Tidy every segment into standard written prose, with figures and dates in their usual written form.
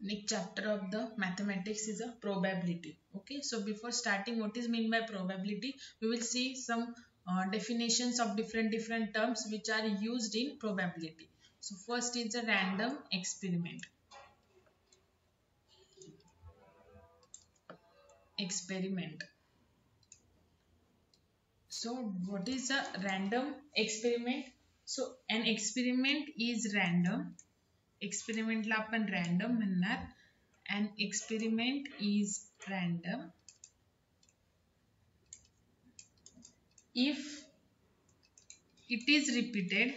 Next chapter of the mathematics is a probability. Okay, so before starting what is meant by probability, we will see some definitions of different terms which are used in probability. So first is a random experiment. So what is a random experiment? So an experiment is random. एक्सपेरिमेंटला आपण random म्हणणार. An experiment is random if it is repeated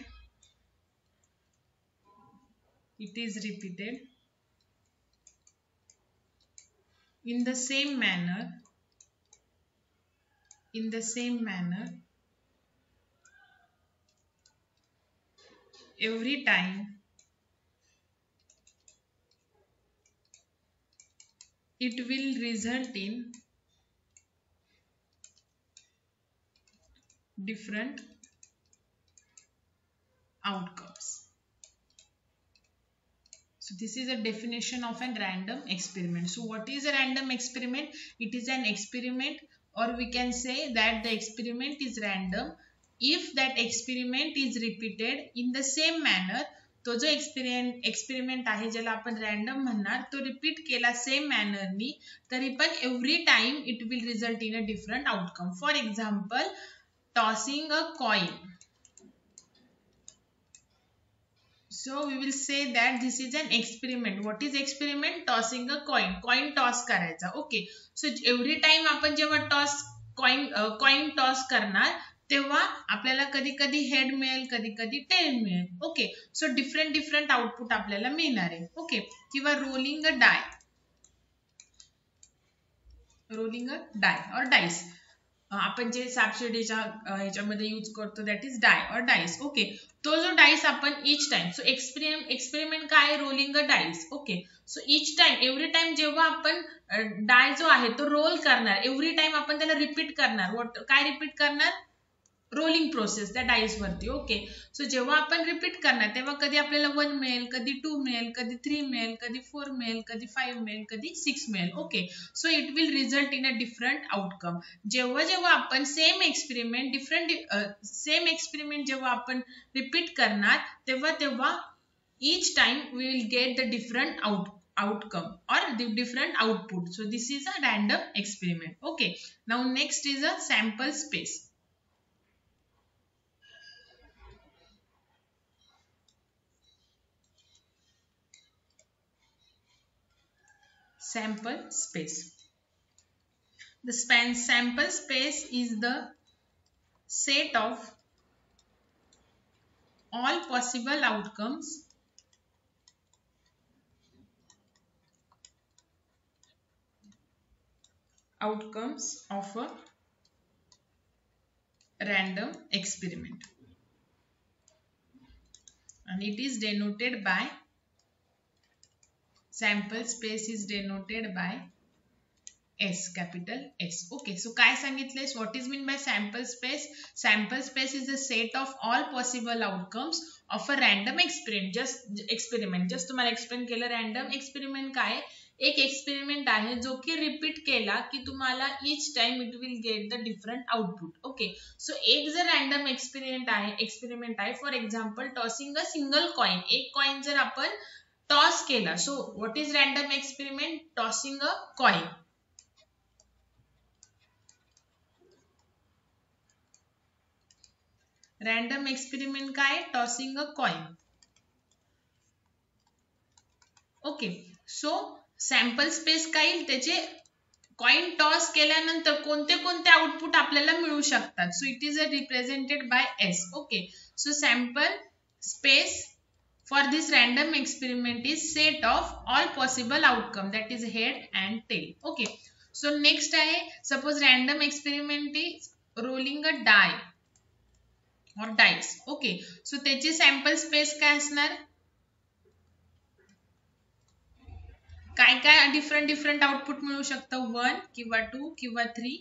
in the same manner every time it will result in different outcomes. So this is a definition of a random experiment. So what is a random experiment? It is an experiment, or we can say that the experiment is random if that experiment is repeated in the same manner. तो जो experiment आहे ज्याला आपण random म्हणणार तो repeat केला same मॅनरनी तरी पण every time it will result in a different outcome. For example tossing a coin. So we will say that this is an experiment. What is experiment? Tossing a coin. Coin toss करायचा. Okay. So every time आपण जेव्हा coin toss करणार तेव्हा आपल्याला कधी कधी head मिळेल, कधी कधी टेल मिळेल. ओके. सो डिफरंट आउटपुट आपल्याला मिळणार आहे. ओके. किंवा रोलिंग अ डाय और डाइस. आपण जे सापशिडीच्या ह्याच्यामध्ये यूज करतो दॅट इज डाय और डाइस. ओके. तो जो डाइस आपण इच टाइम, सो एक्सपेरिमेंट काय, रोलिंग अ dice. Okay. So each time, every time जेव्हा आपण डाय जो आहे तो रोल करणार, एव्हरी टाइम आपण त्याला रिपीट करणार. काय रिपीट करणार? रोलिंग प्रोसेस त्या डाईस वरती. ओके. सो जेव्हा आपण रिपीट करणार तेव्हा कधी आपल्याला 1 मिळेल, कधी 2 मिळेल, कधी 3 मिळेल, कधी 4 मिळेल, कधी 5 मिळेल, कधी 6 मिळेल. Okay. So it will result in a different outcome. जेव्हा आपण सेम एक्सपेरिमेंट जेव्हा आपण रिपीट करणार तेव्हा each time we will get the different outcome or the different output. So this is a random experiment. Okay. Now next is a sample space. Sample space. The sample space is the set of all possible outcomes of a random experiment, and it is denoted by, sample space is denoted by S, capital S. Okay, so काय सांगितले? What is mean by sample space? Sample space is a set of all possible outcomes of a random experiment. Just तुम्हाला explain केलं random experiment काय. एक experiment आहे जो की repeat केला की तुम्हाला each time it will get the different output. Okay. So एक जर रॅन्डम एक्सपेरिमेंट आहे for example tossing a single coin. एक कॉइन जर आपण टॉस केला. So what is random experiment? Tossing a coin. Random experiment काय? Tossing a coin. Okay. So sample space काय? त्याचे कॉइन टॉस केल्यानंतर कोणते आउटपुट आपल्याला मिळू शकतात. So it is represented by S. Okay. So sample space for this random experiment is set of all possible outcome that is head and tail. Okay. So next आहे suppose random experiment is rolling a die और dice. Okay. So त्याची sample space काय असणार? काय different output मिळू शकतं. 1 किंवा 2 किंवा 3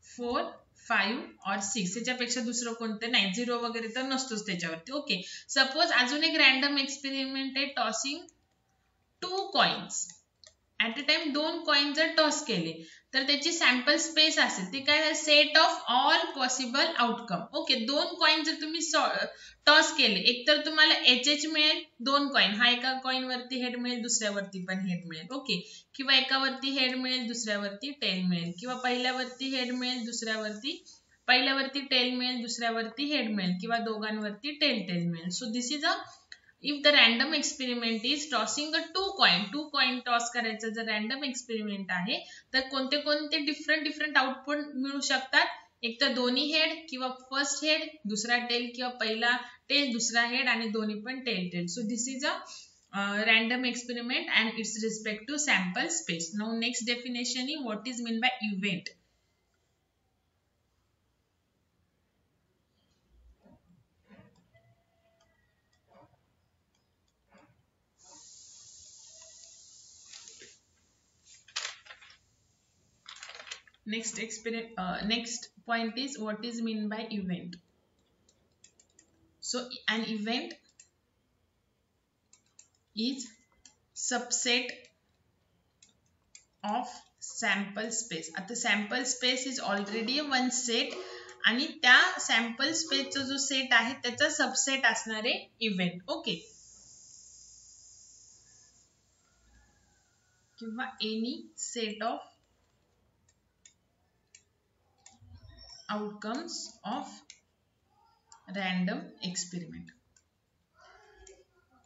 4 5 और 6. त्याच्यापेक्षा दुसरं कोणतं नाही. 0 वगैरे तर नसतोच त्याच्यावरती. ओके. सपोज अजून एक रॅन्डम एक्सपेरिमेंट आहे tossing 2 coins at a time 2 coin जर टॉस केले तर त्याची सॅम्पल स्पेस असेल ती काय set of all possible outcome. Okay 2 coin जर तुम्ही टॉस केले एक तर तुम्हाला एच मिळेल 2 कॉइन हा एका कॉइन वरती हेड मिळेल दुसऱ्यावरती पण हेड मिळेल. ओके किंवा एकावरती हेड मिळेल दुसऱ्यावरती टेल मिळेल किंवा पहिल्यावरती हेड मिळेल पहिल्यावरती टेल मिळेल दुसऱ्यावरती हेड मिळेल किंवा दोघांवरती टेल मिळेल. So this is a if the random experiment is tossing a two coin toss करायचं जर रॅन्डम एक्सपेरिमेंट आहे तर कोणते कोणते डिफरंट आउटपुट मिळू शकतात. एक तर दोन्ही हेड किंवा फर्स्ट हेड दुसरा टेल किंवा पहिला टेल दुसरा हेड आणि दोन्ही पण tail. So this is a random experiment and its respect to sample space. Now next definition is what is meant by event. Next point is what is meant by event. So an event is subset of sample space. आता sample space is already one set आणि त्या sample space चा जो set आहे त्याचा subset असणारे event. Okay किंवा any set of outcomes of random experiment.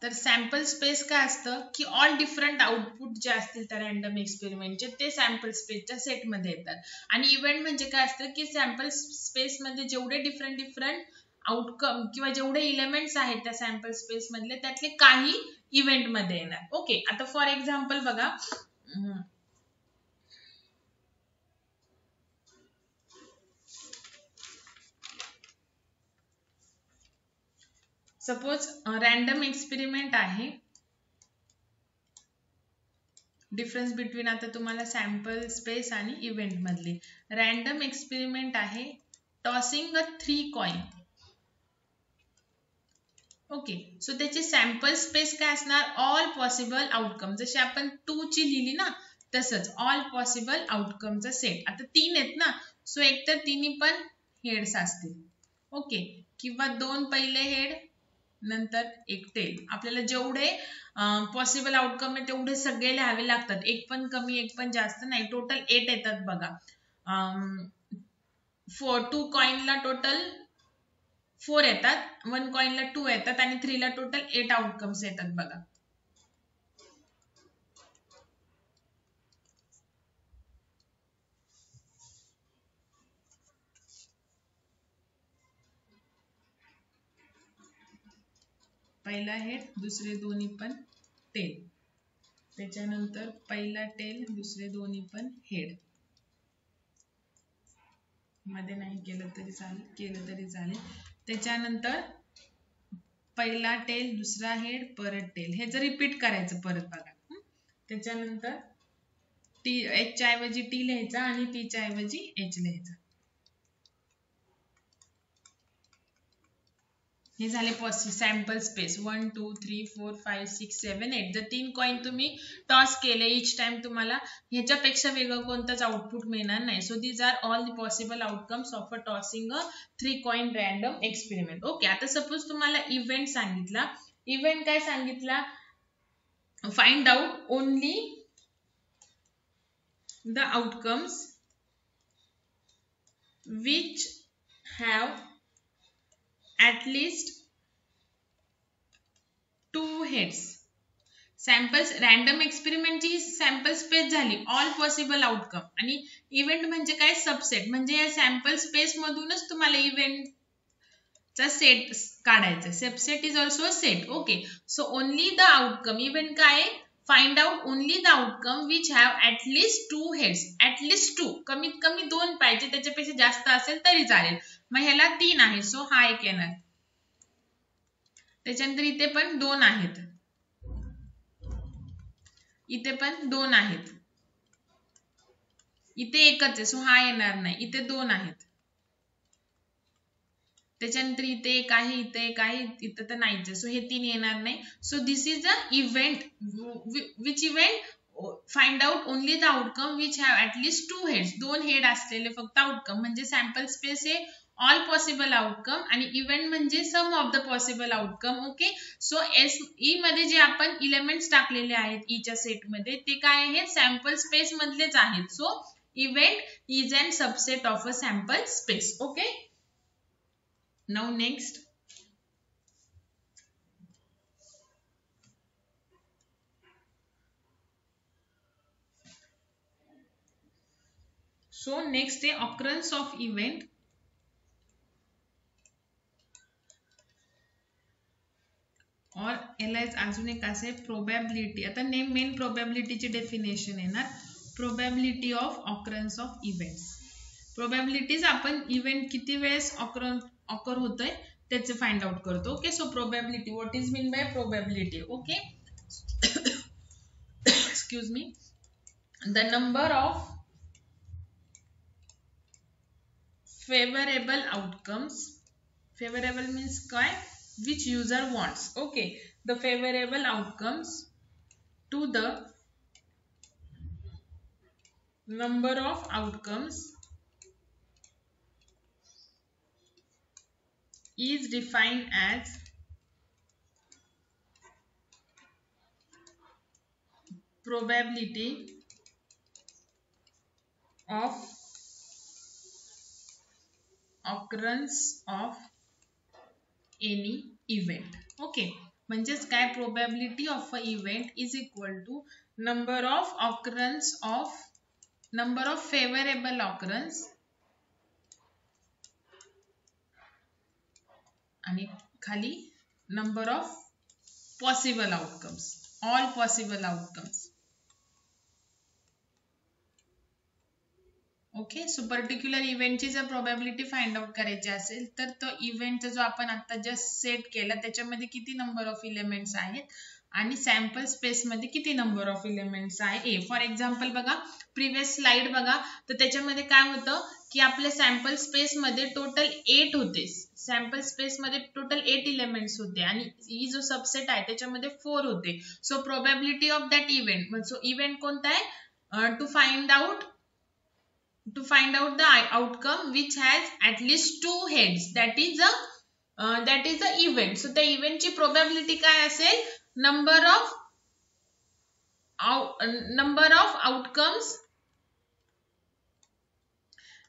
तर सॅम्पल स्पेस काय असतं की ऑल डिफरंट आउटपुट जे असतील त्या रॅन्डम एक्सपेरिमेंटचे ते सॅम्पल स्पेसच्या सेटमध्ये येतात. आणि इव्हेंट म्हणजे काय असतं की सॅम्पल स्पेसमध्ये जेवढे डिफरंट आउटकम किंवा जेवढे इलेमेंट्स आहेत त्या सॅम्पल स्पेस मधले त्यातले काही इव्हेंट मध्ये येणार. ओके आता फॉर एक्झाम्पल बघा सपोज रॅन्डम एक्सपेरिमेंट आहे. डिफरन्स बिटवीन आता तुम्हाला सॅम्पल स्पेस आणि इव्हेंट मधली रॅन्डम एक्सपेरिमेंट आहे tossing a 3 coin. Okay so त्याची सॅम्पल स्पेस काय असणार ऑल पॉसिबल आउटकम. जशी आपण 2 ची लिहिली ना तसंच ऑल पॉसिबल आउटकमचा सेट. आता 3 आहेत ना सो एक तर तिन्ही पण हेड्स असतील. ओके किंवा 2 पहिले हेड नंतर एक टेल. आपल्याला जेवढे पॉसिबल आउटकम आहे तेवढे सगळे लिहावे लागतात. एक पण कमी एक पण जास्त नाही. टोटल 8 येतात बघा. 2 कॉइनला टोटल 4 येतात 1 कॉइनला 2 येतात आणि 3 ला टोटल 8 आउटकम्स येतात बघा. पहिला हेड दुसरे दोन्ही पण टेल त्याच्यानंतर पहिला टेल दुसरे दोन्ही पण हेड. मध्ये नाही केलं तरी चालेल केलं तरी चालेल. त्याच्यानंतर पहिला टेल दुसरा हेड परत टेल हे जर रिपीट करायचं परत बघा. त्याच्यानंतर एच च्या ऐवजी टी लिहायचा आणि टी च्या ऐवजी एच लिहायचा. हे झाले सॅम्पल स्पेस 1 2 3 4 5 6 7 8. जर 3 कॉइन तुम्ही टॉस केले इच टाइम तुम्हाला ह्याच्यापेक्षा वेगळं कोणतंच आउटपुट मिळणार नाही. So these are all the possible outcomes of a tossing a 3 coin random experiment. Okay आता सपोज तुम्हाला इव्हेंट सांगितला. इव्हेंट काय सांगितला find out only the outcomes which have at least 2 heads. Samples random एक्सपेरिमेंटची sample space झाली all possible outcome आणि event म्हणजे काय सबसेट म्हणजे या सॅम्पल स्पेस मधूनच तुम्हाला इव्हेंटचा सेट काढायचा. Subset is also set. Okay so only the outcome event काय find out only the outcome which have at least 2 heads. At least 2 कमीत कमी 2 पाहिजे त्याच्यापेक्षा जास्त असेल तरी चालेल. मग ह्याला 3 आहे सो हा एक येणार. त्याच्यानंतर इथे पण 2 आहेत इथे पण 2 आहेत इथे एकच आहे सो हा येणार नाही. इथे 2 आहेत त्याच्यानंतर इथे एक आहे, इथे एक आहे, इथं तर नाहीच आहे, सो हे 3 येणार नाही. So this is a event which event find out only the outcome which have at least 2 heads, 2 head असलेले फक्त आउटकम. म्हणजे सॅम्पल स्पेस हे ऑल पॉसिबल आउटकम आणि इव्हेंट म्हणजे some of the possible outcome. Okay, so E मध्ये जे आपण elements टाकलेले आहेत ईच्या सेटमध्ये ते काय आहेत, सॅम्पल स्पेस मधलेच आहेत. So event is an subset of a sample space. Okay, now next. So next आहे occurrence of event. और याला अजून एक असं आहे प्रोबॅबिलिटी. आता मेन प्रोबॅबिलिटीची डेफिनेशन येणार, probability of occurrence of events. Probabilities आपण इव्हेंट किती वेळेस ऑकर होतोय त्याचे फाइंड आउट करतो. Okay, so probability, what is mean by probability. Okay, excuse me, the number of favorable outcomes. Favorable means काय, which user wants. Okay, the favorable outcomes to the number of outcomes is defined as probability of occurrence of any event. Okay, म्हणजेच काय, probability of a event is equal to number of occurrence of number of favorable occurrence आणि खाली number of possible outcomes, all possible outcomes. Okay, so particular इव्हेंटची जर probability find out करायची असेल तर तो इव्हेंटचा जो आपण आता जस्ट सेट केला त्याच्यामध्ये किती नंबर ऑफ इलेमेंट्स आहेत आणि सॅम्पल स्पेस मध्ये किती नंबर ऑफ इलेमेंट्स आहे. फॉर एक्झाम्पल बघा, प्रिव्हियस स्लाइड बघा, तर त्याच्यामध्ये काय होतं की आपल्या सॅम्पल स्पेस मध्ये टोटल 8 होते. सॅम्पल स्पेस मध्ये टोटल 8 इलेमेंट्स होते आणि ही जो सबसेट आहे त्याच्यामध्ये 4 होते. So probability of that event, so event कोणता आहे, to find out the outcome which has at least 2 heads, that is the event. So the event ची probability काय असेल, number of outcomes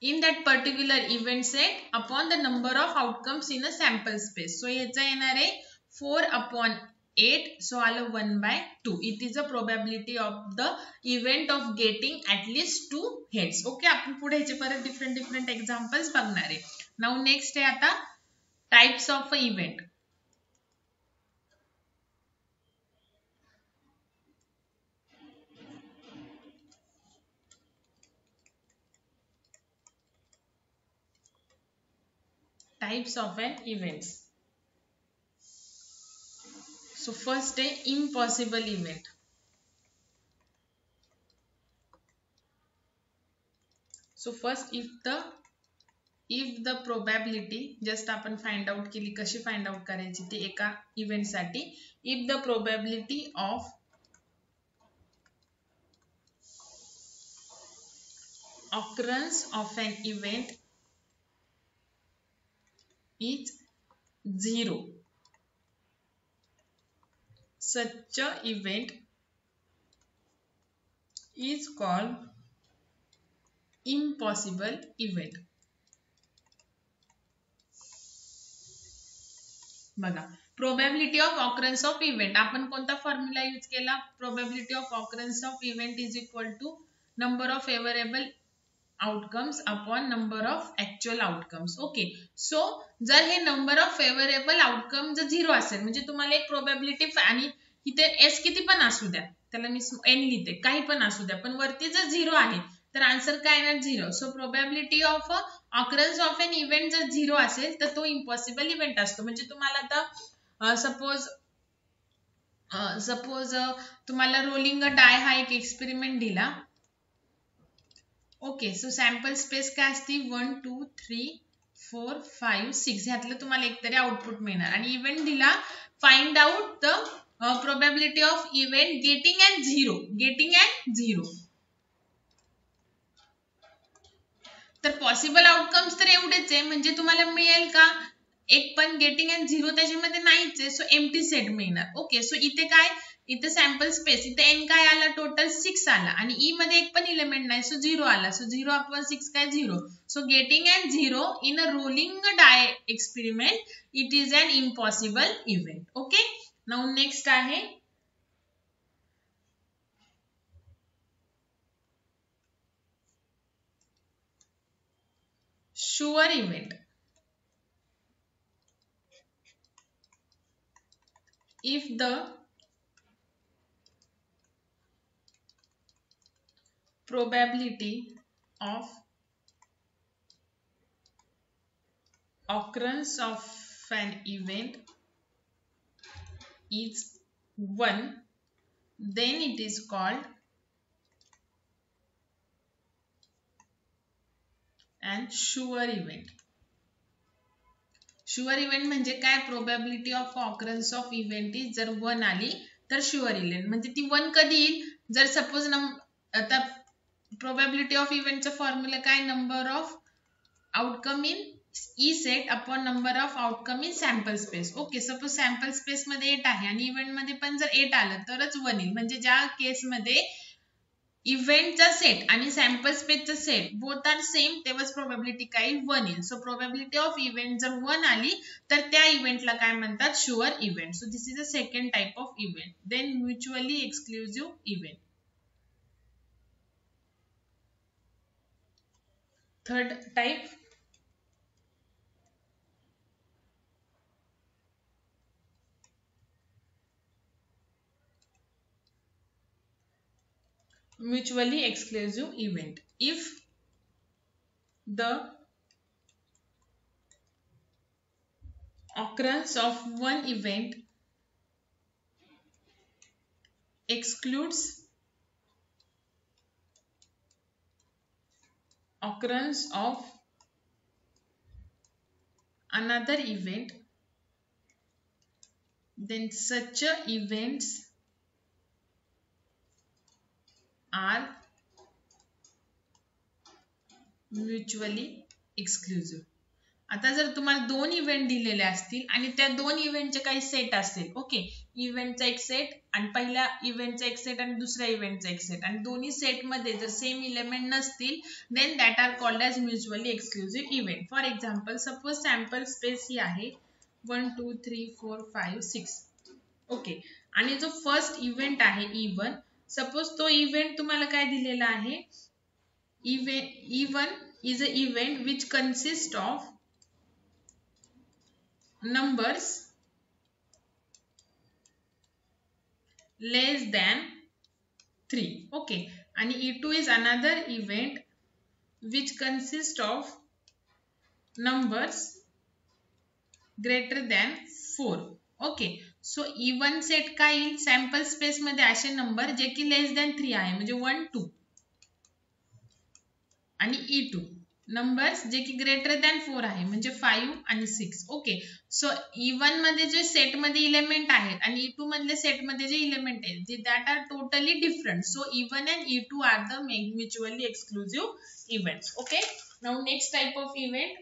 in that particular event set upon the number of outcomes in a sample space. So याचा येणार आहे 4/8, so आलं 1/2. It is a probability of the event of getting at least 2 heads. Okay, आपण पुढे ह्याचे परत different examples बघणार आहे. नाउ नेक्स्ट आहे आता types of a event. Types of an events. So first day impossible event. So first if the probability just आपण find out केली, कशी find out करायची ते एका इव्हेंट साठी, if the probability of occurrence of an event is 0, such a event is called impossible event. बघा, probability of occurrence of event आपण कोणता फॉर्म्युला यूज केला, probability of occurrence of event is equal to number of favourable outcomes upon number of actual outcomes. Okay, so जर हे number of favourable outcome जर 0 असेल म्हणजे तुम्हाला एक प्रोबॅबिलिटी, आणि इथे एस किती पण असू द्या, त्याला मी एन लिहिते, काही पण असू द्या, पण वरती जर 0 आहे तर आन्सर काय येणार 0. So probability of occurrence of an event जर 0 असेल तर तो इम्पॉसिबल इव्हेंट असतो. म्हणजे तुम्हाला आता सपोज तुम्हाला रोलिंग अ डाय हा एक एक्सपेरिमेंट दिला. ओके, सो सॅम्पल स्पेस काय असते 1 2 3 4 5 6 ह्यातलं तुम्हाला एकतरी आउटपुट मिळणार आणि इव्हेंट दिला find out the probability of event getting and zero. तर पॉसिबल आउटकम्स तर एवढेच आहे, म्हणजे तुम्हाला मिळेल का एक पण गेटिंग अँड झिरो त्याच्यामध्ये नाहीच आहे, सो एम्प्टी सेट मिळणार. ओके, सो इथे काय, इथे सॅम्पल स्पेस, इथे एन काय आला, टोटल 6 आला आणि ई मध्ये एक पण इलेमेंट नाही, सो 0 आला. सो 0 अपॉन 6 काय 0. So getting and zero in a rolling die experiment it is an impossible event. Okay, now next आहे sure event. If the probability of occurrence of an event is 1, then it is called an sure event. Sure event म्हणजे काय, probability of occurrence of event is जर 1 आली तर sure event. म्हणजे ती 1 कधी येईल, जर सपोज आता प्रोबॅबिलिटी ऑफ इव्हेंटचा फॉर्म्युला काय, number of outcome in E set upon number of outcome in sample space. Okay, suppose sample space मध्ये 8 आहे आणि इव्हेंट मध्ये पण जर 8 आलं तरच 1 येईल. म्हणजे ज्या केसमध्ये इव्हेंटचा सेट आणि sample स्पेसचा set both R same तेव्हाच प्रोबॅबिलिटी काय 1 येईल. सो प्रोबॅबिलिटी ऑफ इव्हेंट जर 1 आली तर त्या इव्हेंटला काय म्हणतात, sure event. So this is a second type of event. Then mutually exclusive event. Third type mutually exclusive event. If the occurrence of one event excludes occurrence of another event, then such events are mutually exclusive. आता जर तुम्हाला 2 event दिलेले असतील आणि त्या 2 इव्हेंटचे काही set असतील, okay, इव्हेंटचा एक सेट आणि पहिल्या इव्हेंटचा एक सेट आणि दुसऱ्या इव्हेंटचा एक सेट, आणि दोन्ही सेट मध्ये जर सेम इलेमेंट नसतील then that are called as mutually exclusive event. For example, suppose sample space ही आहे 1 2 3 4 5 6. ओके, आणि जो फर्स्ट इव्हेंट आहे E1, सपोज तो इव्हेंट तुम्हाला काय दिलेला आहे, E1 is an event which consists of numbers less than 3. Okay, and E2 is another event which consists of numbers greater than 4. Okay, so E1 set काय येईल, sample space मध्ये असे number जे की लेस दॅन 3 आहे, म्हणजे 1 2, आणि E2 नंबर्स जे की ग्रेटर दॅन 4 आहे, म्हणजे 5 आणि 6. ओके, सो E1 मध्ये जे सेट मध्ये इलेमेंट आहेत आणि E2 मधले सेट मध्ये जे इलेमेंट आहेत जे that are totally different. So E1 and E2 are the mutually exclusive events. Okay, now next type of event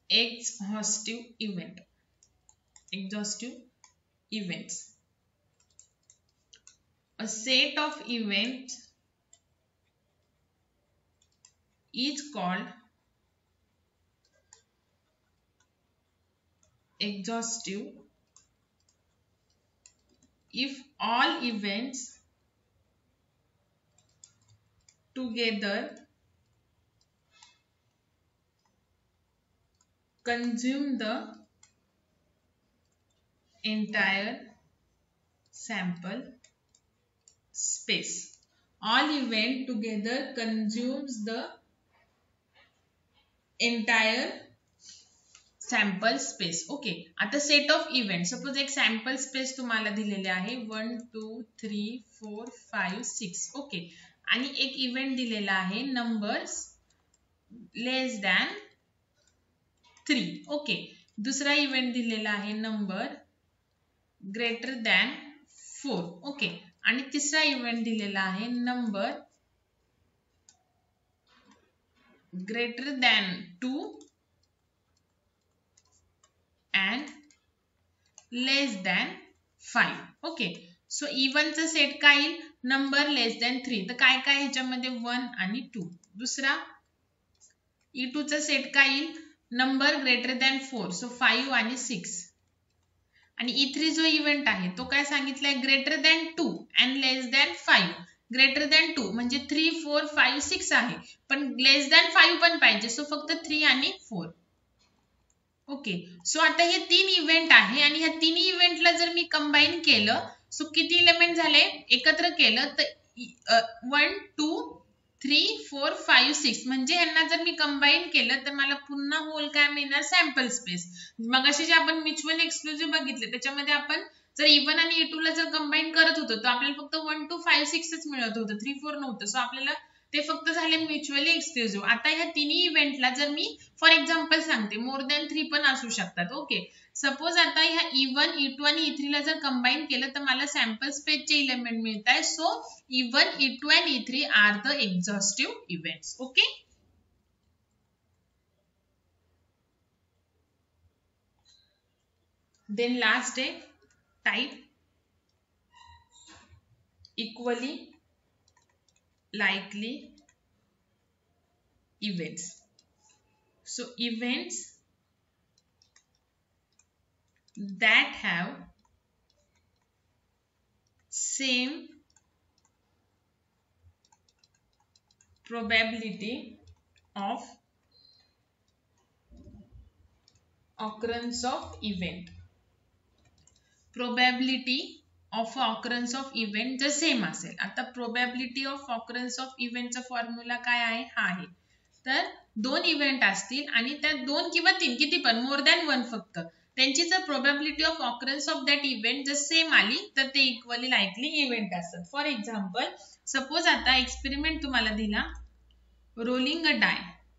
exhaustive event. Exhaustive events. A set of events is called exhaustive if all events together consume the entire sample space. All event together consumes the entire sample space. Okay, आता set of event, suppose एक sample space तुम्हाला दिलेले आहे 1 2 3 4 5 6. Okay, आणि एक event दिलेला आहे numbers लेस than 3. Okay, दुसरा इव्हेंट दिलेला आहे नंबर ग्रेटर दॅन 4. ओके, आणि तिसरा इव्हेंट दिलेला आहे number greater than 2 and less than 5. Okay, so E1 चा सेट काय येईल, नंबर लेस दॅन 3. तर काय काय ह्याच्यामध्ये 1 आणि 2. दुसरा E2 चा सेट काय येईल, नंबर ग्रेटर दॅन 4, सो 5 आणि 6. आणि E3 जो इव्हेंट आहे तो काय सांगितलाय, greater than 2 and less than 5. Greater than 2 म्हणजे 3 4 5 6 आहे, पण लेस दॅन 5 पण पाहिजे, सो फक्त 3 आणि 4. ओके, सो आता हे 3 इव्हेंट आहे आणि ह्या तिन्ही इव्हेंटला जर मी कंबाईन केलं, सो किती एलिमेंट झाले, एकत्र केलं तर 1 2 3 4 5 6, म्हणजे ह्यांना जर मी कंबाईन केलं तर मला पुन्हा होल काय मिळणार, सॅम्पल स्पेस. मगाशी जे आपण म्युच्युअली एक्सक्लुझिव्ह बघितले त्याच्यामध्ये आपण जर E1 आणि E2 ला जर कंबाईन करत होतो तर आपल्याला फक्त 1 2 5 6च मिळत होतं, 3 4 नव्हतं. सो आपल्याला ते फक्त झाले म्युच्युअली एक्सक्लुझिव्ह. आता ह्या तिन्ही इव्हेंटला जर मी फॉर एक्झाम्पल सांगते, मोर दॅन 3 पण असू शकतात. ओके, सपोज आता ह्या E1 E2 आणि E3 ला जर कंबाईन केलं तर मला सॅम्पल स्पेसचे इलेमेंट मिळत आहे. So E1 E2 and E3 are the exhaustive events. Okay, then last day type equally likely events. So events that have same probability of occurrence of event. Probability of occurrence of event जर same असेल. आता probability of occurrence of event चा formula काय आहे, हा आहे. तर दोन इव्हेंट असतील आणि त्यात 2 किंवा 3 किती पण मोर दॅन 1 फक्त, त्यांची जर probability of occurrence of that event जर सेम आली तर ते इक्वली लाईकली इव्हेंट असतात. फॉर एक्झाम्पल, सपोज आता एक्सपेरिमेंट तुम्हाला दिला rolling a dye.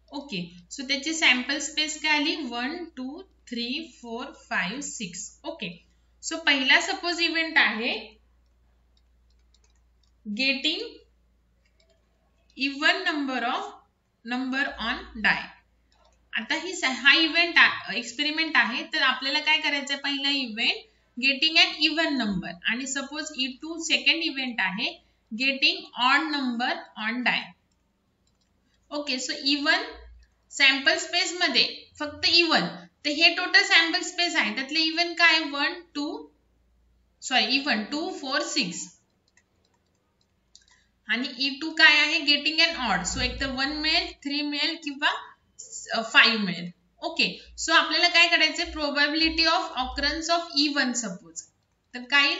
Okay, so त्याची सॅम्पल स्पेस काय आली, 1 2 3 4 5 6. ओके, सो पहिला सपोज इव्हेंट आहे गेटिंग इवन नंबर ऑन डाय. आता हा इव्हेंट एक्सपेरिमेंट आहे, तर आपल्याला काय करायचं, पहिला event getting an even number, आणि सपोज E2 सेकंड इव्हेंट आहे getting odd number on die. Okay, so even sample space मध्ये फक्त इवन, तर हे टोटल सॅम्पल स्पेस आहे, त्यातले इवन काय 1 2 इवन 2 4 6, आणि E2 काय आहे गेटिंग अन ऑड, सो एक तर 1 मिळेल 3 मिळेल किंवा 5 मिळेल. ओके, सो आपल्याला काय करायचंय, probability of occurrence of E1 suppose, तर काय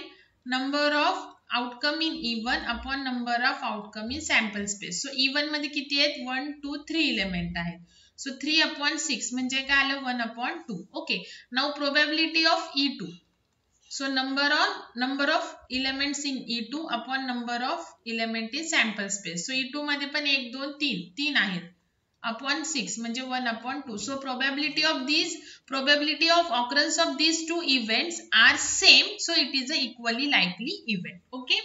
number of outcome in E1 upon number of outcome in sample space. So E1 मध्ये किती आहेत, 1 2 3 इलेमेंट आहेत, सो 3 अपॉन 6 म्हणजे काय आलं 1 upon 2. Okay, now probability of E2, so number of elements in E2 upon number of element in sample space. So E2 मध्ये पण 1 2 3 आहेत upon 6 म्हणजे 1 upon 2. So probability of occurrence of these two events are same, so it is a equally likely event. Okay,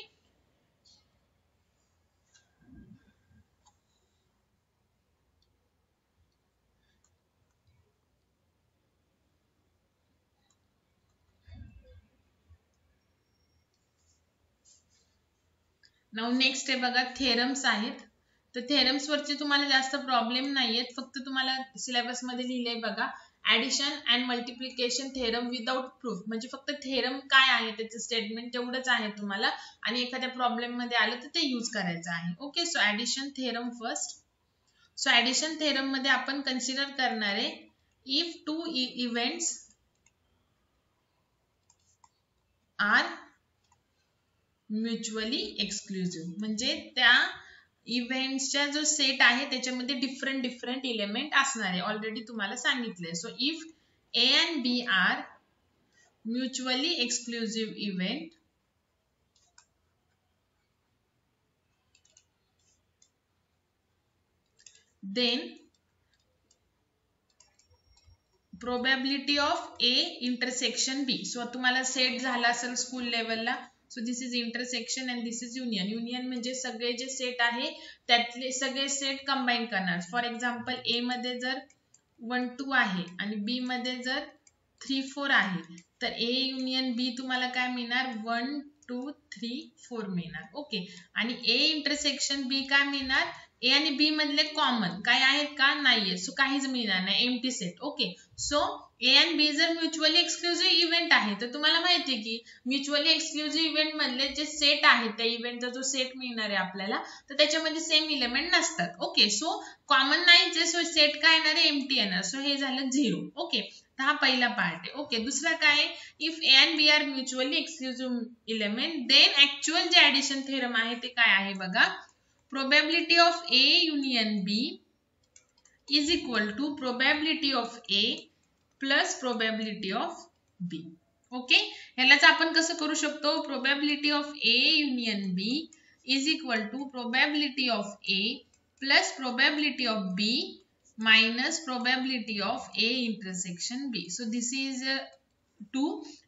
now next आहे बघा theorems आहेत. तर theorems वरचे तुम्हाला जास्त प्रॉब्लेम नाहीयेत, फक्त तुम्हाला सिलेबस मध्ये लिहिलंय बघा addition and multiplication theorem without proof, म्हणजे फक्त थेरम काय आहे त्याचं स्टेटमेंट तेवढंच आहे तुम्हाला, आणि एखाद्या प्रॉब्लेम मध्ये आलं तर ते यूज करायचं आहे. Okay, so addition theorem first. So addition theorem मध्ये आपण कन्सिडर करणार आहे if two events are mutually exclusive, म्हणजे त्या इव्हेंट्सचा जो सेट आहे त्याच्यामध्ये डिफरंट इलेमेंट असणार आहे, ऑलरेडी तुम्हाला सांगितलंय. So if A and B are mutually exclusive event then probability of A intersection B. So तुम्हाला सेट झाला असेल स्कूल लेवलला. So this is intersection and this is union. Union म्हणजे सगळे जे सेट आहे त्यातले सगळे सेट कंबाईन करणार. फॉर एक्झाम्पल ए मध्ये जर 1 2 आहे आणि बी मध्ये जर 3 4 आहे तर ए युनियन बी तुम्हाला काय मिळणार 1 2 3 4 मिळणार. ओके. आणि ए इंटरसेक्शन बी काय मिळणार ए आणि बी मधले कॉमन काय आहेत का नाहीये. सो काहीच मिळणार नाही एम्प्टी सेट. ओके. सो ए आणि बी जर म्युच्युअली एक्सक्लुझिव्ह इव्हेंट आहे तर तुम्हाला माहिती आहे की म्युच्युअली एक्सक्लुझिव्ह इव्हेंट मधले जे सेट आहेत त्या इव्हेंटचा जो सेट मिळणार आहे आपल्याला तर त्याच्यामध्ये सेम इलेमेंट नसतात. ओके. सो कॉमन नाही जे सो सेट काय येणार आहे एम्प्टी येणार. सो हे झालं 0. ओके. हा पहिला पार्ट आहे. ओके. दुसरा काय if A and B are mutually exclusive element then actual जे ऍडिशन थेरम आहे ते काय आहे बघा. Probability of A union B is equal to probability of A plus probability of B. Okay. ह्यालाच आपण कसं करू शकतो probability of A union B is equal to probability of A plus probability of B minus probability of A intersection B. So this is two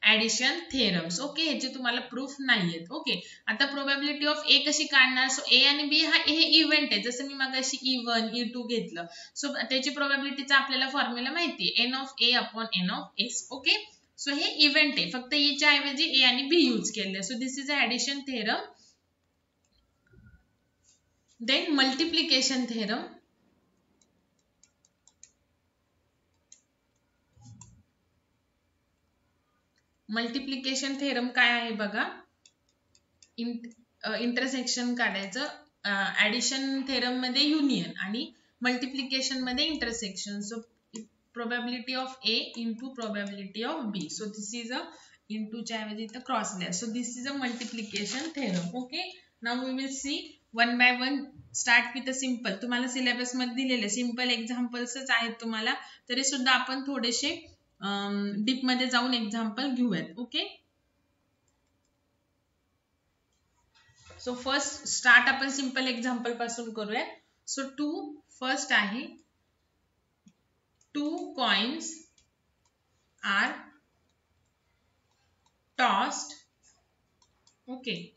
addition theorems. Okay. ह्याचे तुम्हाला proof नाहीयेत. Okay. आता probability of ए कशी काढणार. So ए आणि बी हा हे event आहे जसं मी मगाशी E1 E2 घेतलं. सो त्याची प्रोबॅबिलिटीचा आपल्याला फॉर्म्युला माहिती आहे N of A upon N of S. Okay. So हे इव्हेंट आहे फक्त ईच्या ऐवजी ए आणि बी यूज केले. So this is a addition theorem. Then multiplication theorem. Multiplication theorem काय आहे बघा. इंटरसेक्शन काढायचं. ऍडिशन थेरम मध्ये युनियन आणि मल्टिप्लिकेशन मध्ये intersection. So probability of A into probability of B. So this is a इंटूच्या ऐवजी इथं क्रॉस लिहा. So this is a multiplication theorem. Okay. Now we will see one by one. Start with a simple. तुम्हाला syllabus मध्ये दिलेले simple एक्झाम्पल्सच आहेत तुम्हाला तरी सुद्धा आपण थोडेसे डीप मध्ये जाऊन एक्झाम्पल घेऊयात. ओके. सो फर्स्ट स्टार्ट आपण सिंपल एक्झाम्पल पासून करूया. सो फर्स्ट आहे 2 coins are tossed. Okay.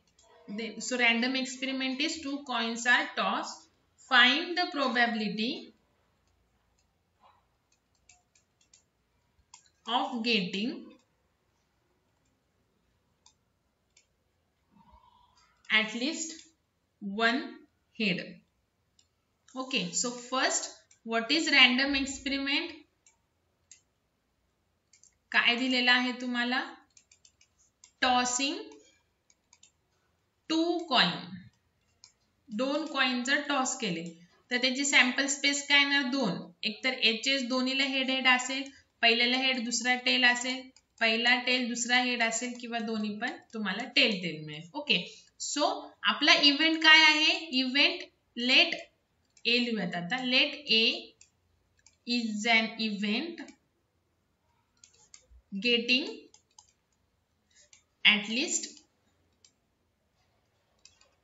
So random experiment is 2 coins are tossed. Find the probability of getting at least one head. Okay. So first what is random experiment. काय दिलेला आहे तुम्हाला tossing 2 coin. 2 coin जर toss केले तर त्याची sample space काय येणार 2. एकतर एचएस दोन्हीला हेड हेड असेल. पहिल्याला हेड दुसरा टेल असेल. पहिला टेल दुसरा हेड असेल किंवा दोन्ही पण तुम्हाला टेल टेल मिळेल. ओके. सो आपला इव्हेंट काय आहे. इव्हेंट लेट ए लिहूयात आता. Let A is an event getting at least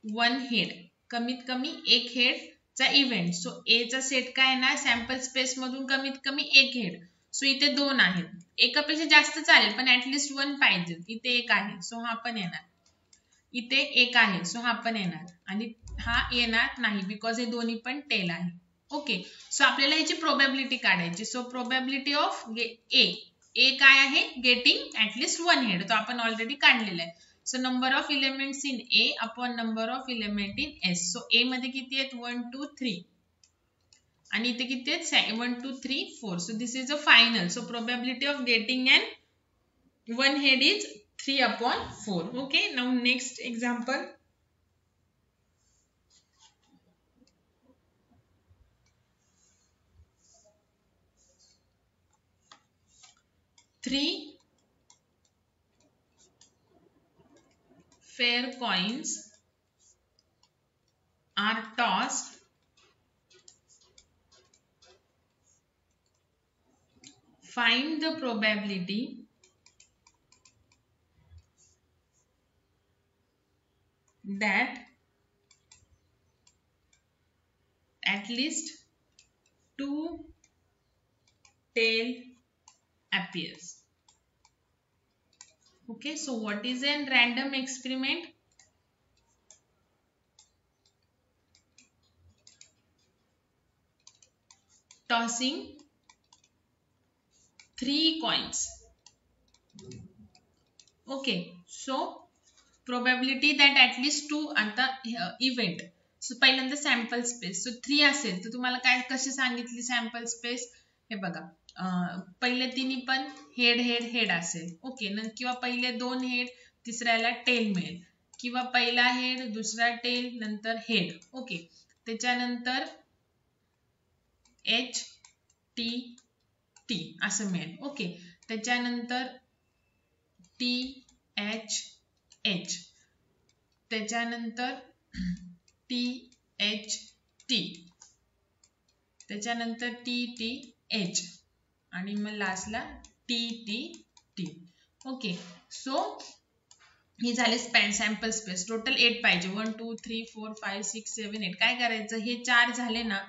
one head. कमीत कमी एक हेड चा इव्हेंट. सो ए चा सेट काय येणार सॅम्पल स्पेस मधून कमीत कमी एक हेड. सो इथे 2 आहेत. एकापेक्षा जास्त चालेल पण ऍटलिस्ट 1 पाहिजे. इथे एक आहे सो हा पण येणार. इथे एक आहे सो हा पण येणार आणि हा येणार नाही बिकॉज हे दोन्ही पण टेल आहे. ओके. सो आपल्याला ह्याची प्रोबॅबिलिटी काढायची. सो प्रोबॅबिलिटी ऑफ ए काय आहे गेटिंग ऍटलिस्ट वन हेड. तो आपण ऑलरेडी काढलेला आहे. So number of elements in A upon number of element in S. So A मध्ये किती आहेत 1 2 3 आणि इथे किती आहेत 1 2 3 4. So this is a final. So probability of getting and one head is 3 upon 4. Okay. Now next example. Three fair coins are tossed find the probability that at least 2 tail appears. Okay, so what is a random experiment? Tossing 3 coins. Okay, so probability that at least 2 आता event. So पहिल्यांदा sample space. So 3 असेल तर तुम्हाला काय कशी सांगितली sample space? हे बघा, पहिले तिन्ही पण हेड हेड हेड असेल. ओके, किंवा पहिले 2 हेड तिसऱ्याला टेल मिळेल, किंवा पहिला हेड दुसरा टेल नंतर हेड. ओके, त्याच्यानंतर एच टी टी असं मिळेल. ओके, त्याच्यानंतर टी एच एच, त्याच्यानंतर टी एच टी, त्याच्यानंतर टी टी एच, आणि मग लास्टला T T T. Okay, so ही झाली सॅम्पल स्पेस. टोटल 8 पाहिजे. 1 2 3 4 5 6 7 8. काय करायचं, हे 4 झाले ना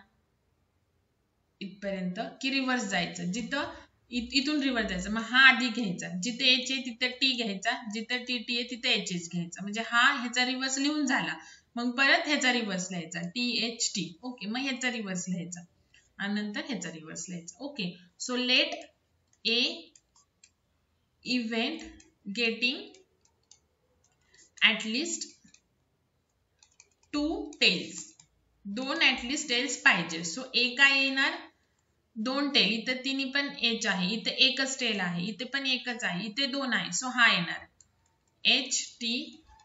इथपर्यंत की रिव्हर्स जायचं. जिथं इथून रिव्हर्स जायचं, मग हा आधी घ्यायचा, जिथे एच आहे तिथे टी घ्यायचा, जिथे टी टी आहे तिथे एच एच घ्यायचा. म्हणजे हा ह्याचा रिव्हर्स लिहून झाला, मग परत ह्याचा रिव्हर्स लिहायचा टी एच टी. ओके, मग ह्याचा रिव्हर्स लिहायचा आणि नंतर ह्याचा रिव्हर्स लिहायचा. Okay, so let A event getting at least 2 tails. 2 at least tails पाहिजे. सो ए काय येणार, 2 टेल. इथं तिन्ही पण एच आहे, इथे एकच टेल आहे, इथे पण एकच आहे, इथे 2 आहे. सो हा येणार एच टी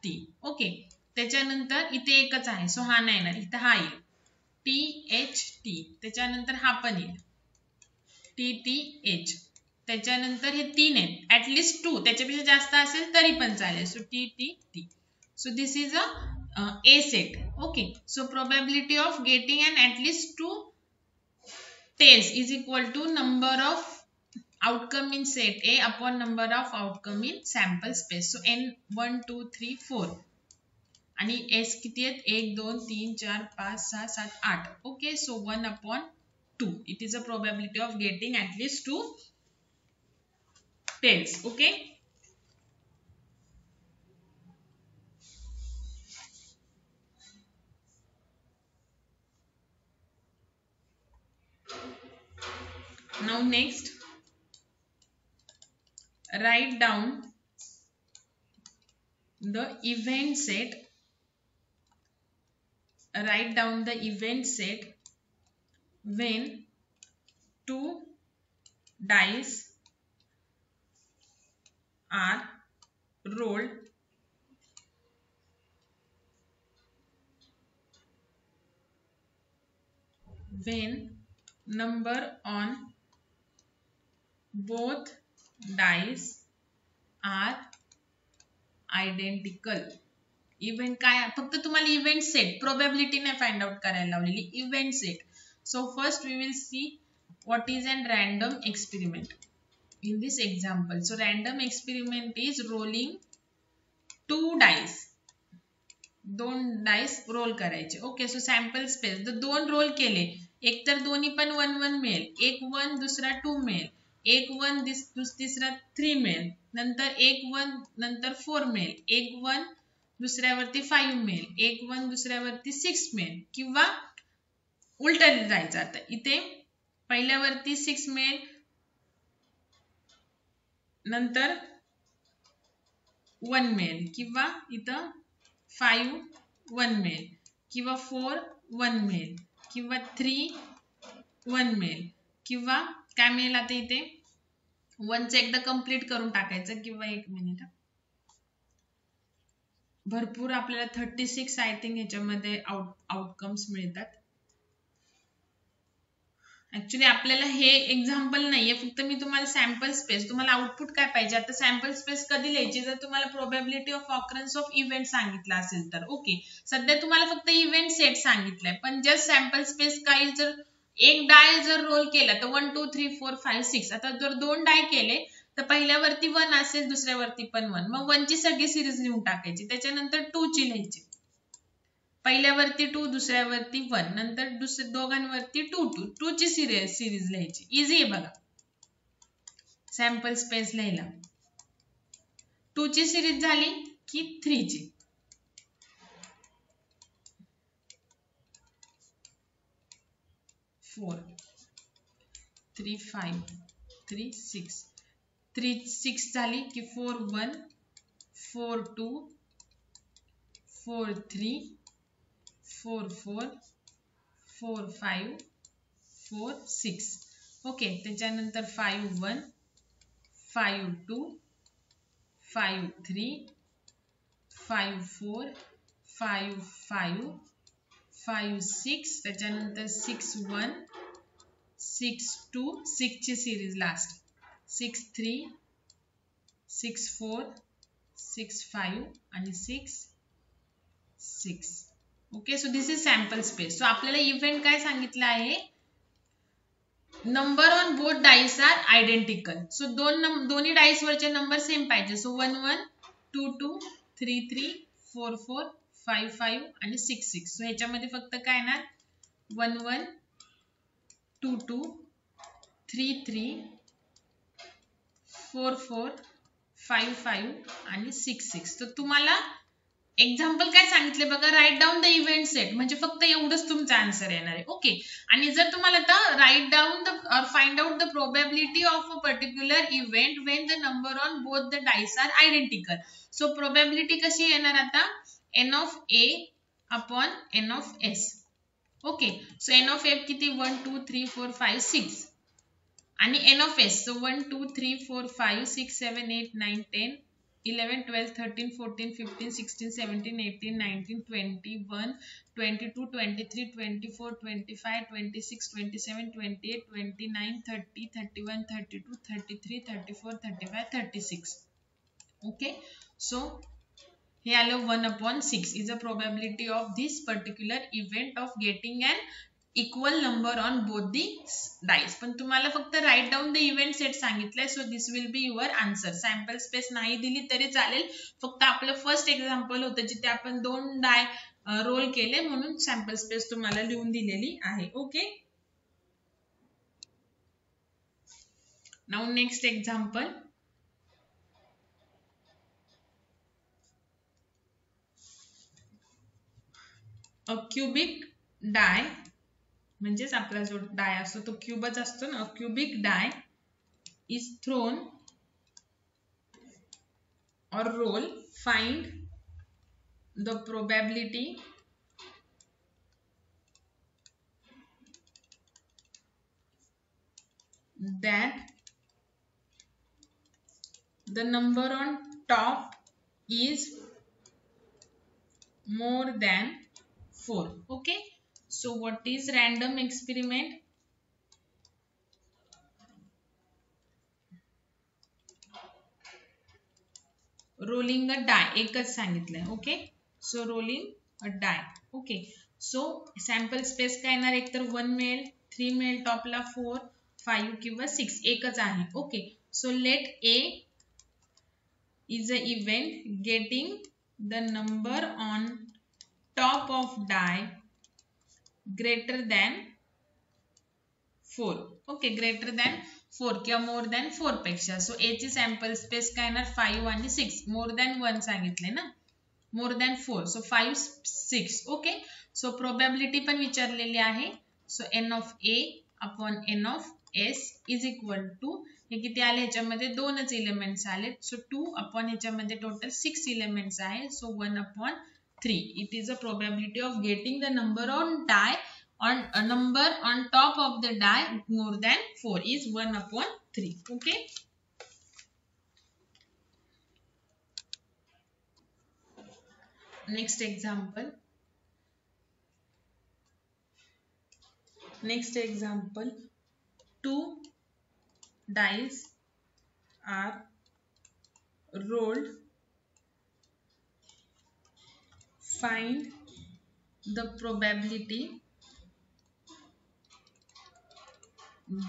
टी. ओके, त्याच्यानंतर इथे एकच आहे, सो हा नाही येणार, इथं हा येईल टी एच टी. त्याच्यानंतर हा पण येईल टी टी एच. त्याच्यानंतर हे 3 आहेत, ऍटलिस्ट 2, त्याच्यापेक्षा जास्त असेल तरी पण चालेल. So T T T. So this is a set. Okay, so probability of getting an at least 2 tails is equal to number of outcome in set A upon number of outcome in sample space. So n 1 2 3 4 आणि s किती आहेत, 1 2 3 4 5 6 7 8. Okay, so 1 upon 2. It is a probability of getting at least 2 tails. Okay, now next, write down the event set. Write down the event set when 2 dice are rolled when number on both dice are identical. Event काय, फक्त तुम्हाला event set, probability नाही find out करायला लावलेली, event set. So first we will see what is an random experiment in this example. So random experiment is rolling 2 dice. 2 dice role करायचे. Okay, so sample space, तर 2 role केले, एक तर दोन्ही पण 1 1 मिळेल, एक 1 दुसरा 2 मिळेल, एक 1 तिसरा 3 मिळेल, नंतर एक 1 नंतर 4 मिळेल, एक 1 दुसऱ्यावरती 5 मिळेल, एक 1 दुसऱ्यावरती 6 मिळेल, किंवा उलट जायचं. आता इथे पहिल्यावरती 6 मिळेल, नंतर 1 मिळेल, किंवा इथं 5 1 मिळेल, किंवा 4 1 मिळेल, किंवा 3 1 मिळेल, किंवा काय मिळेल. आता इथे 1चं एकदा कंप्लीट करून टाकायचं, किंवा 1 मिनिट, भरपूर आपल्याला 36 आय थिंक ह्याच्यामध्ये आउटकम्स मिळतात. ऍक्च्युली आपल्याला हे एक्झाम्पल नाहीये, फक्त मी तुम्हाला सॅम्पल स्पेस, तुम्हाला आउटपुट काय पाहिजे. आता सॅम्पल स्पेस कधी लिहायची, जर तुम्हाला probability of occurrence of event सांगितलं असेल तर. ओके, सध्या तुम्हाला फक्त इव्हेंट सेट सांगितलंय, पण जस्ट सॅम्पल स्पेस काही जर एक डाय जर रोल केला तर 1 2 3 4 5 6. आता जर 2 डाय केले तर पहिल्यावरती 1 असेल, दुसऱ्यावरती पण 1. मग 1 ची सगळी सिरीज लिहून टाकायची. त्याच्यानंतर 2 ची लिहायची. पहिल्यावरती 2, दुसऱ्यावरती 1, नंतर दोघांवरती 2 2. 2 ची सिरीज लिहायची. इझी आहे बघा सॅम्पल स्पेस लिहायला. 2 ची सिरीज झाली की 3 ची. 4 3 5 3 6 3 6 झाली की 4 1 4 2 4 3 4 4 4 5 4 6. ओके. त्याच्यानंतर 5 1 5 2 5 3 5 4 5 5 5 6. त्याच्यानंतर 6 1 6 2 6 ची सिरीज लास्ट 6 3 6 4 6 5 आणि 6 6. Okay. So this is sample space. So आपल्याला इव्हेंट काय सांगितलं आहे, number on both dice are identical. So दोन्ही डाईस वरचे नंबर सेम पाहिजे. सो 1 1 2 2 3 3 4 4 5 5 आणि 6 6. सो ह्याच्यामध्ये फक्त काय येणार 1 1 2 2 3 3 4 4 5 5 आणि 6 6. तर तुम्हाला एक्झाम्पल काय सांगितले बघा, write down the event set, म्हणजे फक्त एवढंच तुमचा आन्सर येणार आहे. ओके. आणि जर तुम्हाला आता write down the or find out the probability of a particular event when the number on both the dice are identical. So probability कशी येणार आता, n of A upon N of S. Okay. So n of A किती 1 2 3 4 5 6 आणि n of S so 1 2 3 4 5 6 7 8 9 10 11 12 13 14 15 16 17 18 19 21 22 23 24 25 26 27 28 29 30 31 32 33 34 35 36. Okay. So हे आलं 1/6 is a probability of this particular event of getting an equal number on both the dice. पण तुम्हाला फक्त write down the event set सांगितलंय. So this will be your answer. Sample space नाही दिली तरी चालेल, फक्त आपलं फर्स्ट एक्झाम्पल होतं जिथे आपण 2 डाय रोल केले म्हणून सॅम्पल स्पेस तुम्हाला लिहून दिलेली आहे. Okay. Now next example. A cubic die, म्हणजेच आपला जो डाय असतो तो क्यूबच असतो ना. Cubic die is thrown or roll. Find the probability that the number on top is more than 4. Okay. So what is random experiment? Rolling a die एकच सांगितलंय. Okay. So rolling a dye. Okay. So sample space काय येणार, एक तर 1 मिळेल, 3 मिळेल, टॉपला 4 5 किंवा 6 एकच आहे. Okay. So let A is a event getting the number on top of die greater than 4. Okay. Greater than 4 किंवा मोर दॅन 4 पेक्षा. सो ए ची सॅम्पल स्पेस काय येणार 5 आणि 6. मोर दॅन 1 सांगितले ना, more than 4. So 5 6. Okay. So probability पण विचारलेली आहे. So n of A upon N of S is equal to, हे किती आले, ह्याच्यामध्ये 2च एलिमेंट्स आले. सो 2 अपॉन ह्याच्यामध्ये टोटल 6 एलिमेंट्स आहे. So 1/3. It is a probability of getting the number on die on a number on top of the die more than 4 is 1/3. Okay. Next example. Next example. 2 dice are rolled. Find the probability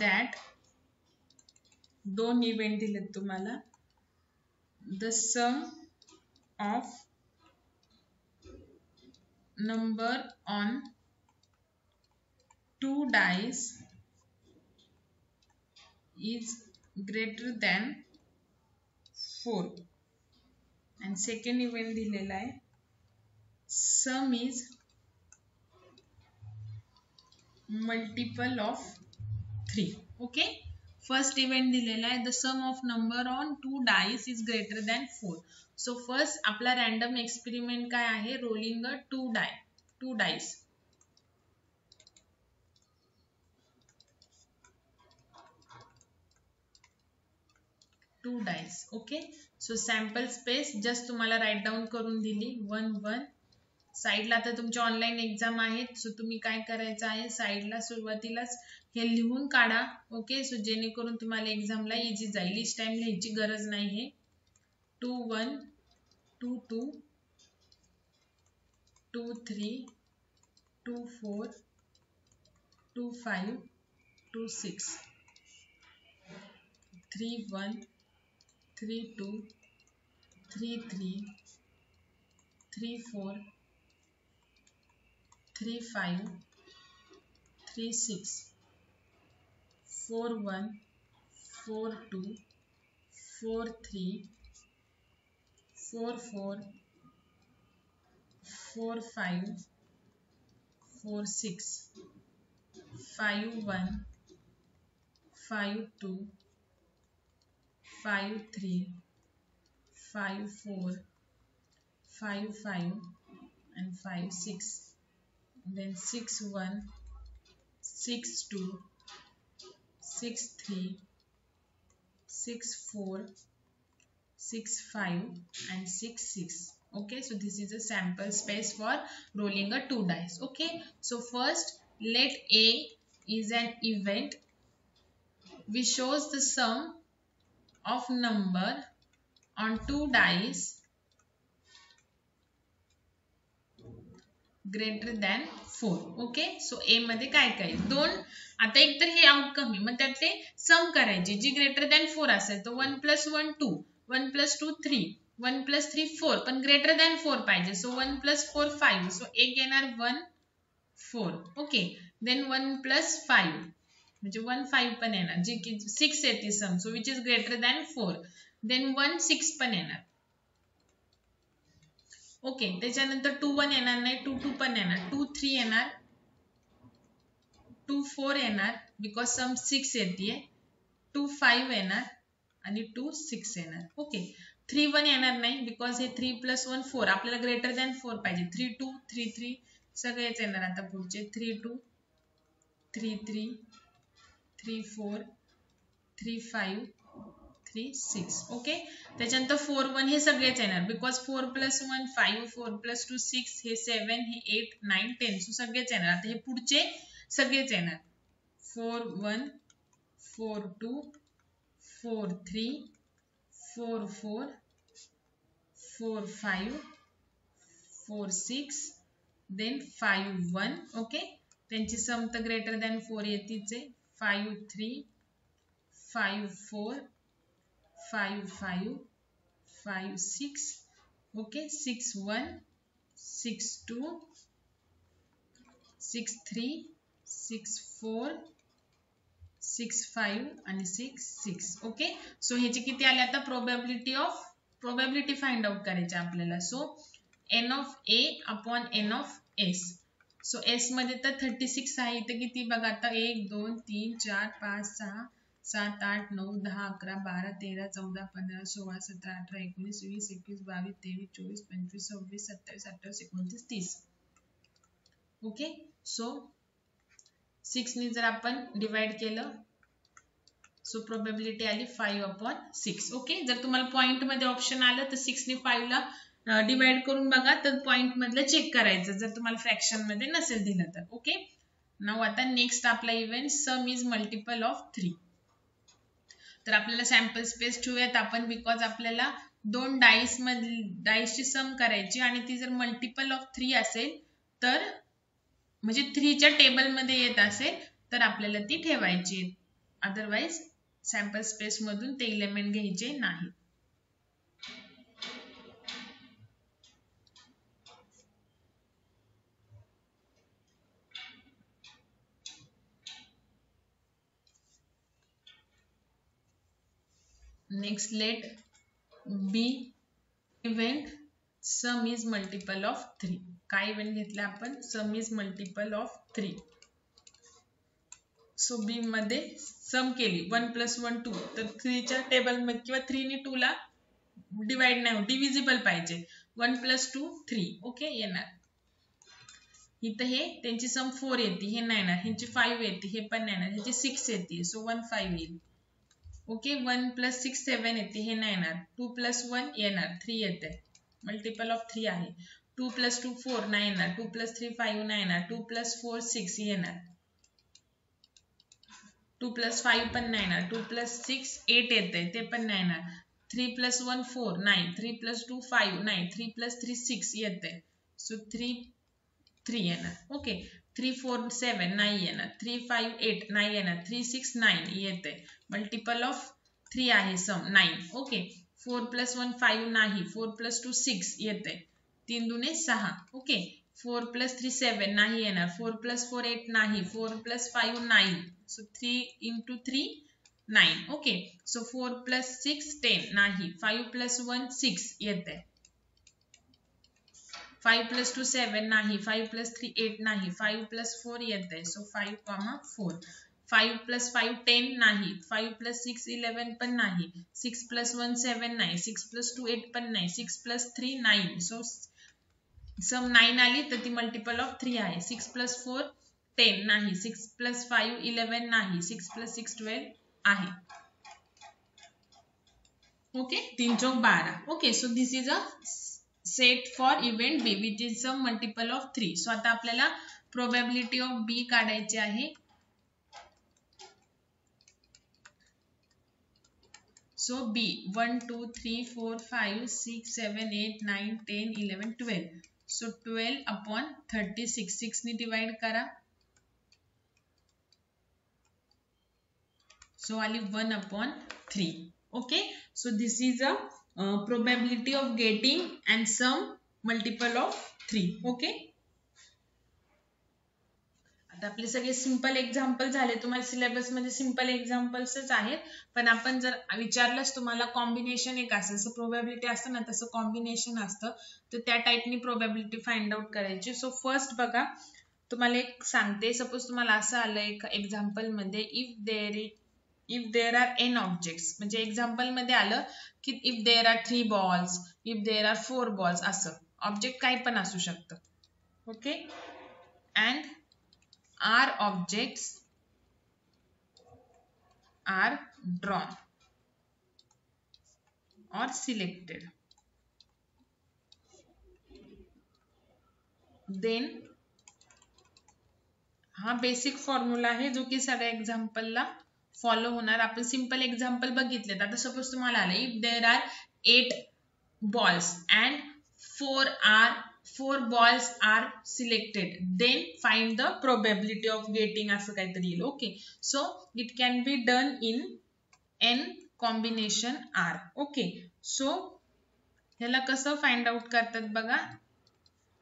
that दोन event दिलेत तुम्हाला, the sum of number on two dice is greater than 4 and second event दिलेला आहे sum is multiple of 3. Okay, first event दिलेला आहे the sum of number on two dice is greater than 4. So first आपला random experiment काय आहे, rolling a two dice. Two dice. Okay, so sample space just तुम्हाला write down करून दिली 1 1. साईडला आता तुमच्या ऑनलाईन एक्झाम आहेत, सो तुम्ही काय करायचं आहे, साईडला सुरुवातीलाच हे लिहून काढा. ओके, सो जेणेकरून तुम्हाला एक्झामला इझी जाईल. इच टाइम लिहायची गरज नाही आहे. 2 1 2 2 2 3 2 4 2 5 2 6 3 1 3 2 3 3 3 4 3 5 3 6 4 1 4 2 4 3 4 4 4 5 4 6 5 1 5 2 5 3 5 4 5 5 and 5 6. Then 6 1 6 2 6 3 6 4 6 5 and 6 6. Okay, so this is a sample space for rolling a two dice. Okay, so first let A is an event which shows the sum of number on two dice greater than 4. Okay, so A मध्ये काय काय दोन, आता एक तर हे outcome आहे, मग त्यातले सम करायचे. जी ग्रेटर दॅन 4 असेल तर 1 + 1 2 1 + 2 3 1 + 3 4, पण ग्रेटर दॅन 4 पाहिजे. सो 1 + 4 5. सो एक येणार 1 4. ओके, देन 1 + 5 म्हणजे 1 5 पण येणार, जी की 6 येते sum, so which is greater than 4. Then 1 6 पण येणार. ओके, त्याच्यानंतर 2 1 येणार नाही, 2 2 पण येणार, 2 3 येणार, 2 4 येणार बिकॉज सम 6 येते, 2 5 येणार आणि 2 6 येणार. ओके, 3 1 येणार नाही बिकॉज हे 3 + 1 4, आपल्याला ग्रेटर दॅन 4 पाहिजे. 3 2 3 3 सगळेच येणार. आता पुढचे 3 2 3 3 3 4 3 5 3 6. ओके, त्याच्यानंतर 4 1 हे सगळेच येणार बिकॉज 4 + 1 5 4 + 2 6 हे 7 हे 8 9 10, सो सगळेच येणार. आता हे पुढचे सगळेच येणार. 4 1 4 2 4 3 4 4 4 5 4 6 देन 5 1. ओके, त्यांची सम तर ग्रेटर दॅन 4 येतीच आहे. 5 3 5 4 5 5 5 6. ओके, 6 1 6 2 6 3 6 4 6 5 आणि 6 6. ओके, सो ह्याचे किती आले आता, प्रोबॅबिलिटी फाइंड आउट करायची आपल्याला. So n of a upon n of s. So s मध्ये तर 36 आहे, इथे किती बघा आता 1 2 3 4 5 6 7 8 9 10 11 12 13 14 15 16 17 18 19 20 21 22 23 24 25 26 27 28 29 30. ओके, सो 6 ने जर आपण डिवाइड केलं सो प्रोबॅबिलिटी आली 5/6. ओके, जर तुम्हाला पॉइंट मध्ये ऑप्शन आलं तर 6 ने 5 ला डिवाइड करून बघा, तर पॉइंट मधलं चेक करायचं जर तुम्हाला फ्रॅक्शन मध्ये नसेल दिलं तर. ओके, नाउ आता नेक्स्ट आपला event sum is multiple of 3. तर आपल्याला सॅम्पल स्पेस ठेवूयात आपण बिकॉज आपल्याला दोन डाईसची सम करायची आणि ती जर मल्टिपल ऑफ 3 असेल तर म्हणजे 3च्या टेबल मध्ये येत असेल तर आपल्याला ती ठेवायची. अदरवाइज सॅम्पल स्पेस मधून ते एलिमेंट घ्यायचे नाही. Next let B event sum is multiple of 3. काय इव्हेंट घेतला आपण? Sum is multiple of 3. So B मध्ये सम केली 1 + 1 2, तर 3 च्या टेबल मध्ये किंवा 3 ने 2 ला डिवाइड नाही, डिव्हिजिबल पाहिजे. 1 + 2 3. ओके, येणार. इथं हे त्यांची सम 4 येते, हे नाही येणार. ह्यांची 5 येते, हे पण नाही येणार. ह्याची 6 येते, सो 1 5 येईल. ओके, 1 + 6 7 येते, हे नाही येणार. 2 + 1 येणार, 3 येते. मल्टिपल ऑफ 3 आहे. 2 + 2 4 नाही येणार. 2 + 3 5 नाही येणार. 2 + 4 6 येणार. 2 + 5 पण नाही येणार. 2 + 6 8 येते, ते पण नाही येणार. 3 + 1 4 नाही. 3 + 2 5 नाही. 3 + 3 6 येते, सो 3 येणार. ओके, 3 4 7 नाही येणार. 3 5 8 नाही येणार. 3 6 9 येते. मल्टिपल ऑफ 3 आहे सम 9. ओके, 4 + 1 5 नाही. 4 + 2 6 येते. 3 दुने 6. ओके, 4 + 3 7 नाही येणार. 4 + 4 8 नाही. 4 + 5 9, सो 3 × 3 9. ओके, सो 4 + 6 10 नाही. 5 + 1 6 येते. 5 + 2 7 नाही. 5 + 3 8 नाही. 5 + 4 येते, सो 5, 4. 5 + 5 10 नाही. 5 + 6 11 पण नाही. 6 + 1 7 नाही. 6 + 2 8 पण नाही. 6 + 3 9, सो सम 9 आली तर ती मल्टिपल ऑफ 3 आहे. 6 + 4 10 नाही. 6 + 5 11 नाही. 6 + 6 12 आहे. ओके, 3 चौक 12. Okay, so this is a set for event B which is some multiple of 3. So आता आपल्याला प्रोबॅबिलिटी ऑफ बी काढायची आहे. So B 1 2 3 4 5 6 7 8 9 10 11 12. So 12 upon 36. 6 ने divide करा. So आली 1 upon 3. Okay. So this is a probability of getting and some multiple of 3. Okay. आता आपले सगळे सिंपल एक्झाम्पल झाले. तुम्हाला सिलेबस मध्ये सिंपल एक्झाम्पल्सच आहेत, पण आपण जर विचारलंच तुम्हाला कॉम्बिनेशन एक असेल, जसं प्रोबॅबिलिटी असतं ना तसं कॉम्बिनेशन असतं, तर त्या टाईपनी प्रोबॅबिलिटी फाइंड आउट करायची. सो फर्स्ट बघा, तुम्हाला एक सांगते. सपोज तुम्हाला असं आलं एक एक्झाम्पल मध्ये, if there are n objects, म्हणजे एक्झाम्पल मध्ये आलं की if there are 3 balls, if there are 4 balls, असं ऑब्जेक्ट काही पण असू शकतं. Okay, and R objects are drawn or selected, then हा बेसिक फॉर्म्युला आहे जो की सगळ्या एक्झाम्पलला फॉलो होणार. आपण सिंपल एक्झाम्पल बघितलेत. आता सपोज तुम्हाला आलं if there are 8 balls and 4 balls are selected, then find the probability of getting, असं काहीतरी येईल. Okay, so it can be done in n combination r. Okay, so ह्याला कसं फाइंड आउट करतात बघा.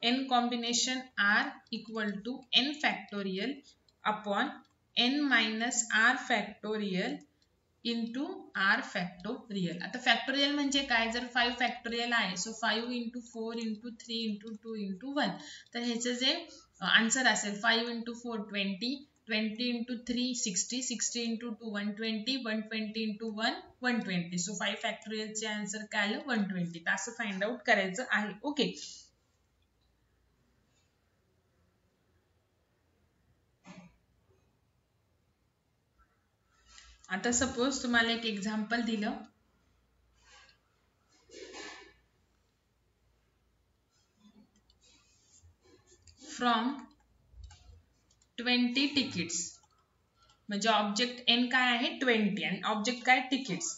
n combination r equal to n factorial upon n minus r factorial into r factorial. आता factorial म्हणजे काय? जर 5 फॅक्टोरियल आहे, so 5 × 4 × 3 × 2 × 1, तर ह्याचं जे आन्सर असेल 5 × 4 20, 20 × 3 60, 60 × 2 120, 120 × 1 120. सो 5 फॅक्टोरियलचे आन्सर काय आलं? 120. तर असं फाइंड आउट करायचं आहे. ओके, आता सपोज तुम्हाला एक एक्झाम्पल दिलं, फ्रॉम 20 tickets, म्हणजे ऑब्जेक्ट n काय आहे? 20, आणि ऑब्जेक्ट काय? तिकीट्स.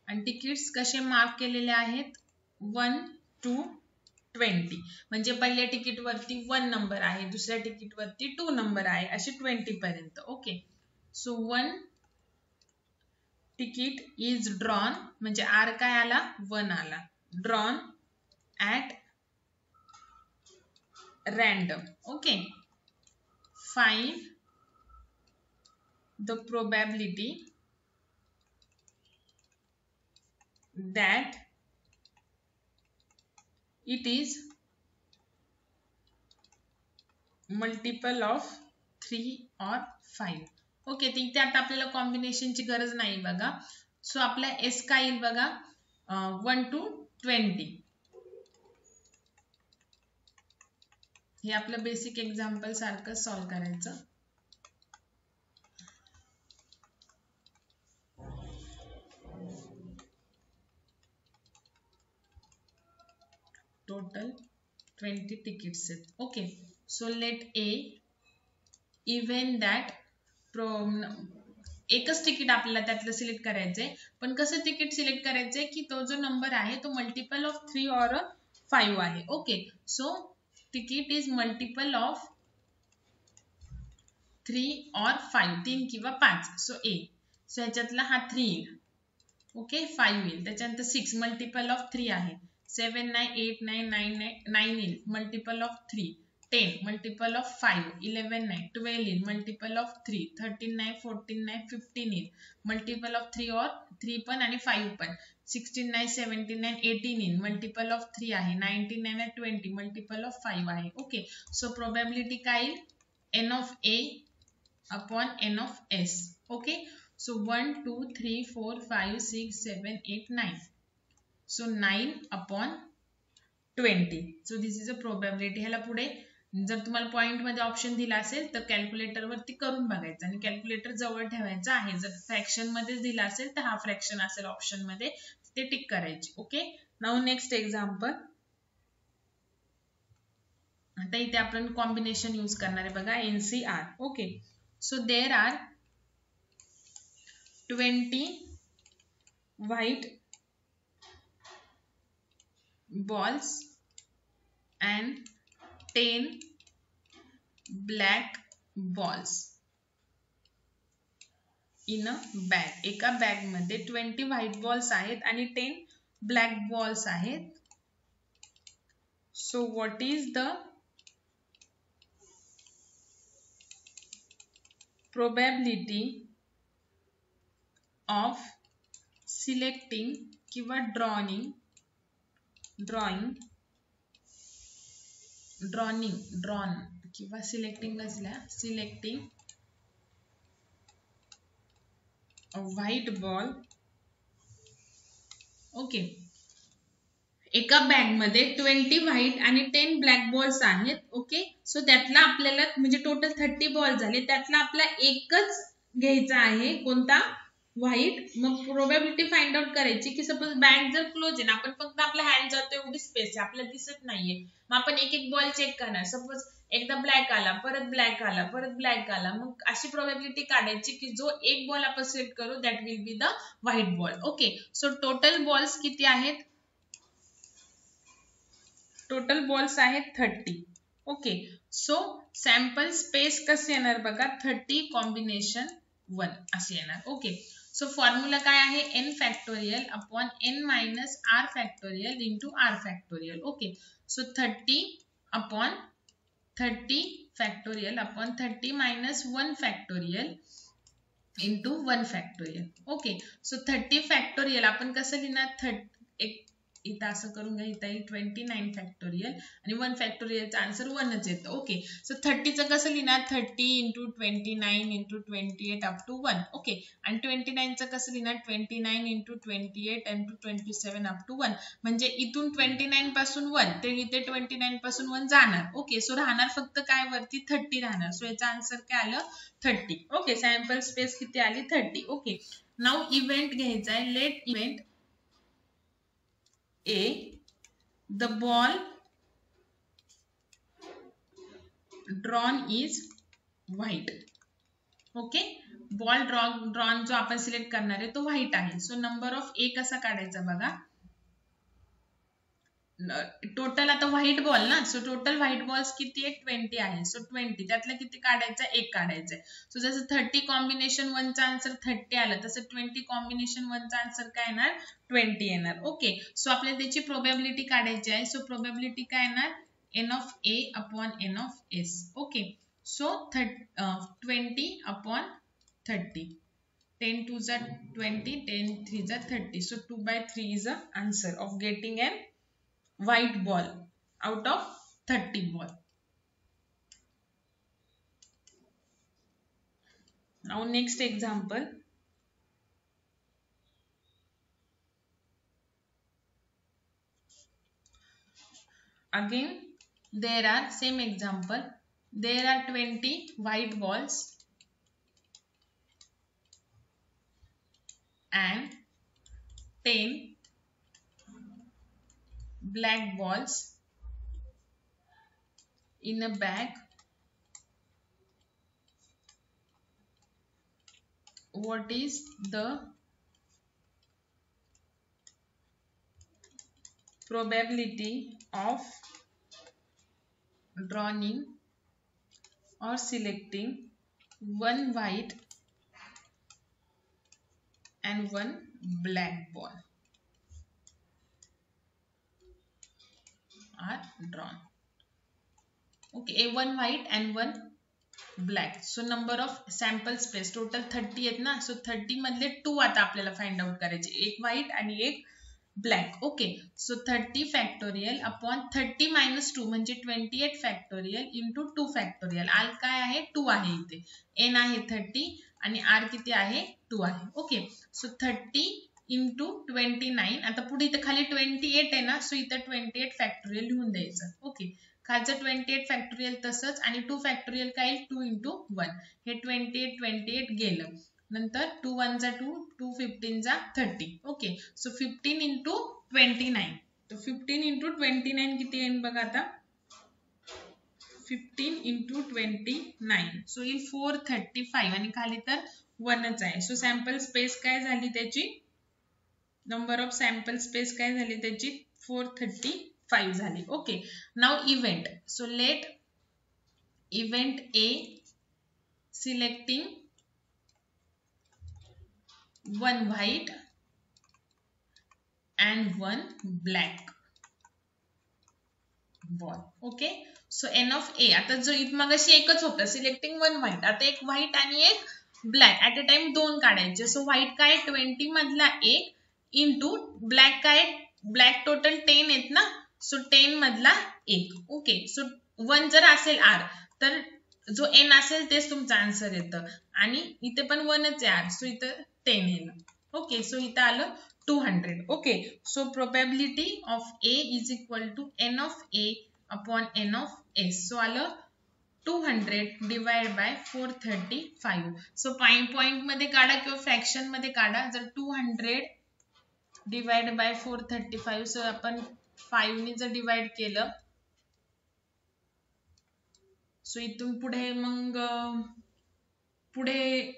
आणि तिकीट्स कसे मार्क केलेले आहेत? 1 to 20, म्हणजे पहिल्या तिकीट वरती 1 नंबर आहे, दुसऱ्या तिकीट वरती 2 नंबर आहे, असे 20 पर्यंत. Okay, so 1 ticket is drawn म्हणजे R काय आला 1 आला, drawn at random. Okay, find the probability that it is multiple of 3 or 5. Okay, तर इथे आता आपल्याला कॉम्बिनेशनची गरज नाही बघा. सो आपला एस काय येईल बघा 1 to 20. हे आपलं बेसिक एक्झाम्पल सारखं सॉल्व करायचं. टोटल 20 tickets आहेत. Okay, so let A even that एकच तिकीट आपल्याला त्यातलं सिलेक्ट करायचंय, पण कसं तिकीट सिलेक्ट करायचंय की तो जो नंबर आहे तो मल्टिपल ऑफ 3 और 5 आहे. Okay, so ticket is multiple of 3 और 5, 3 किंवा 5. सो ए, सो ह्याच्यातला हा 3 येईल. ओके, 5 येईल, त्याच्यानंतर 6 मल्टिपल ऑफ 3 आहे, 7 9 8 9 9 येईल मल्टिपल ऑफ 3, 10 मल्टिपल ऑफ 5, 11 9 12 येईल मल्टिपल ऑफ 3, 13 9 14 9 15 येईल मल्टिपल ऑफ 3 और 3 पण आणि 5 पण, 16 9 17 9 18 येईल मल्टिपल ऑफ 3 आहे, 19 9 20 मल्टिपल ऑफ 5 आहे. ओके, सो प्रोबॅबिलिटी काय येईल n of a upon n of s. Okay, so 1 2 3 4 5 6 7 8 9, so 9 upon 20. so this is a probability. ह्याला पुढे जर तुम्हाला पॉइंट मध्ये ऑप्शन दिला असेल तर कॅल्क्युलेटर वरती करून बघायचं आणि कॅल्क्युलेटर जवळ ठेवायचं आहे. जर फ्रॅक्शन मध्ये दिला असेल तर हा फ्रॅक्शन असेल ऑप्शन मध्ये, ते टिक करायचे. Okay, now next example. आता इथे आपण कॉम्बिनेशन यूज करणार आहे बघा NCR. Okay, so there are 20 white balls and 10 black balls in a bag. एका बॅग मध्ये 20 व्हाईट बॉल्स आहेत आणि 10 ब्लॅक बॉल्स आहेत. So what is the probability of selecting किंवा drawing किंवा selecting नसल्या selecting a white ball. Okay, एका bag मध्ये 20 व्हाईट आणि 10 ब्लॅक बॉल्स आहेत. ओके, सो त्यातला आपल्याला म्हणजे टोटल 30 बॉल झाले, त्यातला आपला एकच घ्यायचा आहे, कोणता व्हाईट. मग प्रोबॅबिलिटी फाइंड आउट करायची की सपोज बॅग जर क्लोज आहे ना, आपण फक्त आपला हँड जातो एवढी स्पेस आहे, आपल्याला दिसत नाहीये, मग आपण एक एक बॉल चेक करणार. सपोज एकदा ब्लॅक आला, परत ब्लॅक आला, परत ब्लॅक आला, मग अशी प्रोबॅबिलिटी काढायची की जो एक बॉल आपण सिलेक्ट करू that will be the white ball. Okay, so total balls किती आहेत, टोटल बॉल्स आहेत 30. ओके, सो सॅम्पल स्पेस कसे येणार बघा 30 कॉम्बिनेशन 1 असे येणार. ओके, सो फॉर्म्युला काय आहे n factorial upon n minus r factorial into r factorial. Okay, so 30 upon 30 factorial upon 30 minus 1 factorial into 1 factorial. Okay, so 30 factorial आपण कसं लिहिणार, इथं असं करून घ्या, इथं येईल 29 फॅक्टोरियल आणि 1 फॅक्टोरियलचा आन्सर 1च येतं. ओके, सो 30चं कसं लिहिणार 30 इंटू 29 इंटू 28 अप टू 1. ओके, आणि 29चं कसं लिहिणार 29 इंटू 28 इंटू 27 अप टू 1. म्हणजे इथून 29 पासून 1 ते इथे 29 पासून 1 जाणार. ओके, सो राहणार फक्त काय वरती 30 राहणार. सो याचा आन्सर काय आलं 30. ओके, सॅम्पल स्पेस किती आली 30. ओके, नाउ इव्हेंट घ्यायचा आहे. Let event A, the ball drawn is white. Okay, ball drawn जो आपण सिलेक्ट करणार आहे तो व्हाईट आहे. सो नंबर ऑफ ए कसा काढायचा बघा, टोटल आता व्हाईट बॉल ना, सो टोटल व्हाईट बॉल्स किती आहे 20 आहे. सो 20 त्यातलं किती काढायचं, एक काढायचं आहे. सो जसं 30 कॉम्बिनेशन 1चा आन्सर 30 आलं, तसं 20 कॉम्बिनेशन 1चा आन्सर काय येणार, 20 येणार. ओके, सो आपल्याला त्याची प्रोबॅबिलिटी काढायची आहे. सो प्रोबॅबिलिटी काय येणार, n of a upon n of s. Okay, so 20 upon 30. 10 2 is 20, 10 3 is 30. So 2/3 is the answer of getting an white ball out of 30 ball. Now next example. Again there are same example. There are 20 white balls and 10 black balls in a bag. What is the probability of drawing or selecting one white and one black ball are drawn? Okay, one white and one black. So number of sample space total 30 आहेत ना, so 30 मधले 2 आता आपल्याला find out करायचे, एक white आणि एक black. Okay, so 30 factorial upon 30 minus 2 म्हणजे 28 फॅक्टोरियल इंटू 2 फॅक्टोरियल. आर काय आहे, 2 आहे, इथे एन आहे 30 आणि आर किती आहे, 2 आहे. Okay, so 30 into 29. आता पुढे इथे खाली 28 आहे ना, सो इथं 28 फॅक्टोरियल लिहून द्यायचं. ओके, खालचं 28 फॅक्टोरियल तसंच आणि 2 फॅक्टोरियल काय येईल, 2 इंटू 1. हे 28 गेलं, नंतर 2 1 जा 2, 2 15 जा 30. Okay, so 15 into 29. तर 15 इंटू 29 किती येईल बघा आता, 15 इंटू 29 सो येईल 435 आणि खाली तर 1च आहे. सो सॅम्पल स्पेस काय झाली त्याची, नंबर ऑफ सॅम्पल स्पेस काय झाली त्याची, 435 झाली. Okay, now event. So let event A selecting one white and one black ball. Okay, so n of a. आता जो मगाशी एकच होतं सिलेक्टिंग वन व्हाईट, आता एक व्हाईट आणि एक ब्लॅक ऍट अ टाइम 2 काढायचे. सो व्हाईट काय 20 मधला एक इंटू ब्लॅक काय, ब्लॅक टोटल 10 आहेत ना, सो 10 मधला एक. ओके, सो 1 जर असेल आर तर जो n असेल तेच तुमचा आन्सर येतं आणि इथे पण 1च आहे आर, सो इथं 10 येईल. ओके, सो इथं आलं 200. Okay, so probability of A is equal to n of A upon n of S. So आलं 200 डिवाइड बाय 435. सो पॉइंट मध्ये काढा किंवा फ्रॅक्शन मध्ये काढा. जर 200 डिवाइड बाय 435, सो आपण 5 ने जर डिवाइड केलं, सो इथून पुढे मग पुढे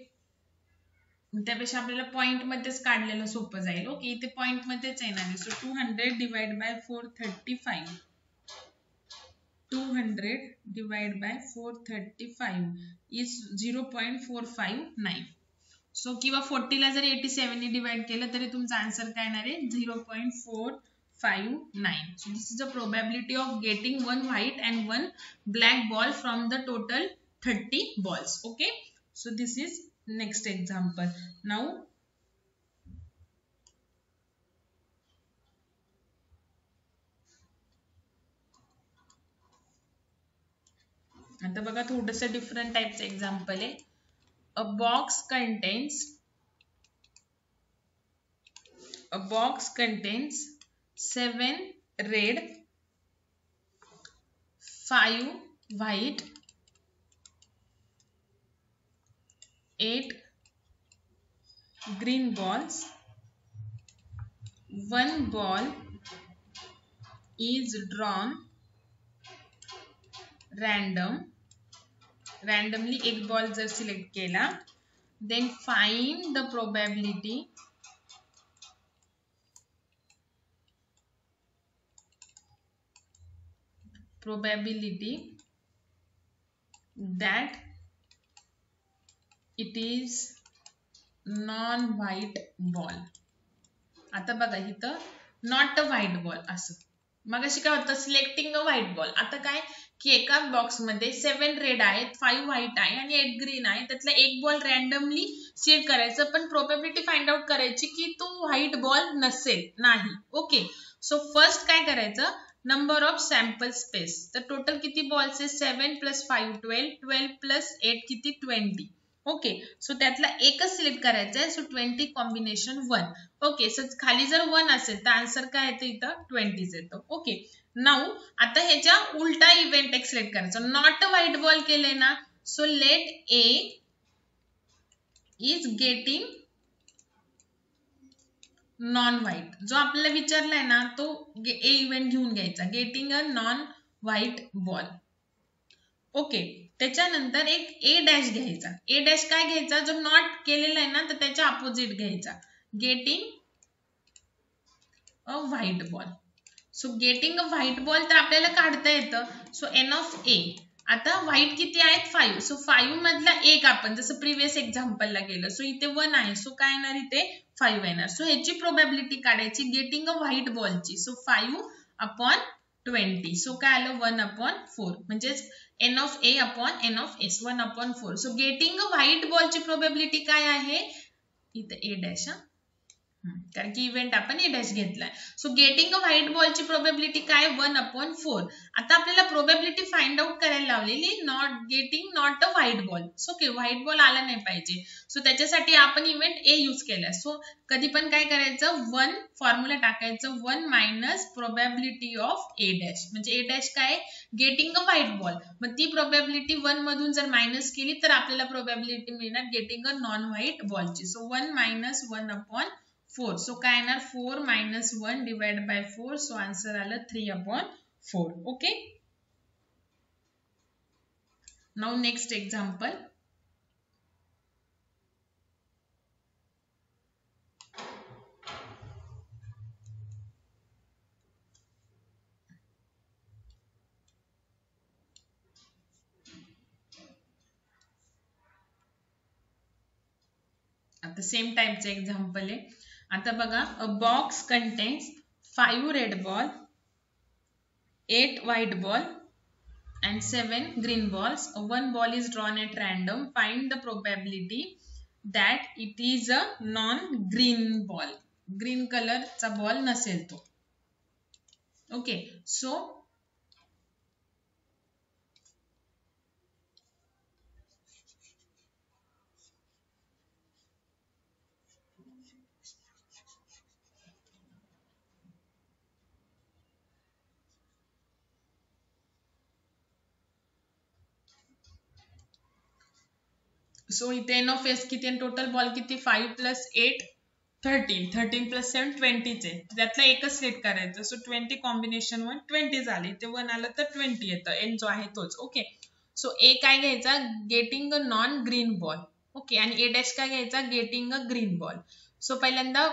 त्यापेक्षा आपल्याला पॉइंट मध्येच काढलेलं सोपं जाईल. ओके, इथे पॉइंट मध्येच येणार आहे. So 200 divide by 435, 200 divide by 435 is 0.459. So किंवा 40 ला जर 87 ने डिवाइड केलं तरी तुमचा आन्सर काय येणार आहे, 0.459. So this is the probability of getting one white and one black ball from the total 30 balls. Okay, so this is next example. Now आता बघा थोडंसं डिफरंट टाइपचं एक्झाम्पल आहे. A box contains 7 red, 5 white, 8 green balls. One ball is drawn randomly. एक ball जर select केला, then find the probability probability that it is non-white ball. आता बघा इथं नॉट अ व्हाईट बॉल असं. मग अशी काय होतं सिलेक्टिंग अ व्हाईट बॉल. आता काय की एका बॉक्स मध्ये 7 रेड आहेत, 5 व्हाईट आहे आणि 8 ग्रीन आहे. त्यातला एक बॉल रॅन्डमली सिलेक्ट करायचं, पण प्रोबॅबिलिटी फाइंड आउट करायची की तो व्हाईट बॉल नसेल नाही. ओके, सो फर्स्ट काय करायचं, नंबर ऑफ सॅम्पल स्पेस. तर टोटल किती बॉल्स आहे, 7 + 5 12, 12 + 8 किती 20. ओके, सो त्यातला एकच सिलेक्ट करायचा आहे. So 20 combination 1. ओके, सो खाली जर 1 असेल तर आन्सर काय येतं, इथं 20 येतो. ओके, नाऊ आता ह्याच्या उलटा इव्हेंट एक सिलेक्ट करायचा. नॉट अ व्हाईट बॉल केले ना, so let A is getting non white. जो आपल्याला विचारलाय ना तो ए इव्हेंट घेऊन घ्यायचा, getting a non white ball. Okay, त्याच्यानंतर एक ए डॅश घ्यायचा. ए डॅश काय घ्यायचा, जो नॉट केलेला आहे ना तर त्याच्या अपोजिट घ्यायचा, getting a white ball. So getting a white ball तर आपल्याला काढता येतं. सो एन ऑफ ए, आता व्हाईट किती आहेत 5. सो 5 मधला एक आपण जसं प्रिव्हियस एक्झाम्पलला केलं. सो इथे 1 आहे, सो काय येणार इथे 5 येणार. सो ह्याची प्रोबॅबिलिटी काढायची गेटिंग अ व्हाईट बॉलची. सो 5/20. सो काय आलं 1/4 म्हणजेच n of A upon N of S 1/4. So getting a white बॉलची प्रोबॅबिलिटी काय आहे, इथे ए डॅश, कारण की इव्हेंट आपण ए डॅश घेतलाय. सो गेटिंग अ व्हाईट बॉलची प्रोबॅबिलिटी काय 1/4. आता आपल्याला प्रोबॅबिलिटी फाइंड आउट करायला लावलेली not a white ball. So okay, white ball आला नाही पाहिजे. सो त्याच्यासाठी आपण इव्हेंट ए यूज केलाय. सो कधी पण काय करायचं, 1 फॉर्म्युला टाकायचं, 1 - प्रोबॅबिलिटी ऑफ ए डॅश. म्हणजे ए डॅश काय गेटिंग अ व्हाईट बॉल. मग ती प्रोबॅबिलिटी 1 मधून जर मायनस केली तर आपल्याला प्रोबॅबिलिटी मिळणार गेटिंग अ नॉन व्हाईट बॉलची. सो 1 - 1/4. सो काय येणार 4 - 1 डिवाइड बाय 4. सो आन्सर आलं 3/4. Okay, now next example. आता सेम टाइपचं एक्झाम्पल आहे. आता बघा, अ box contains 5 red ball, 8 white ball and 7 green balls. One ball is drawn at random. Find the probability that it is a non-green ball. Green color चा ball नसेल तो. Okay, so इथे N of S किती, total ball किती 5 + 8 13, 13 + 7 20 चे. त्यातला एकच select करायचं. सो 20 कॉम्बिनेशन 1 20 झाले. इथे 1 आलं तर 20 येतं. एन जो आहे तोच. ओके, सो ए काय घ्यायचा, getting a non green ball. Okay, आणि ए डॅश काय घ्यायचा, getting a green ball. So पहिल्यांदा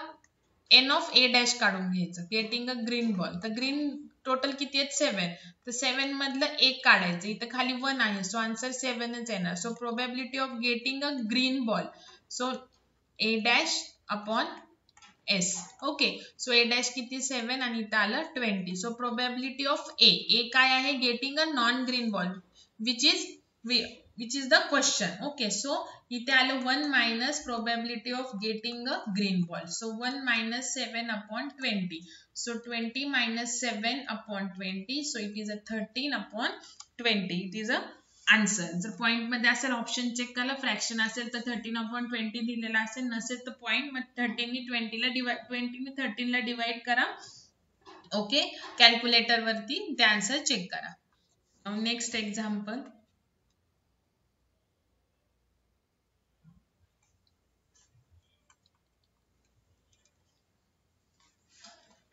एन ऑफ ए डॅश काढून घ्यायचं, गेटिंग अ ग्रीन बॉल. तर ग्रीन टोटल किती आहेत 7. तर 7 मधलं एक काढायचं. इथं खाली 1 आहे, सो आन्सर 7च येणार. So probability of getting a green ball, so A dash upon S. Okay, so A dash किती 7 आणि इथं आलं 20. सो प्रोबॅबिलिटी ऑफ ए काय आहे, getting a non green ball which is the question. Okay, so इथे आलं 1 - probability of getting a green ball. So 1 - 7/20. So 20 - 7/20. So it is a 13/20. It is a answer. जर point मध्ये असेल option check करा, fraction असेल तर 13/20 दिलेला असेल, नसेल तर पॉईंट, मग 13 ने 13 ला डिवाइड करा. ओके, कॅल्क्युलेटर वरती ते आन्सर चेक करा. Next example.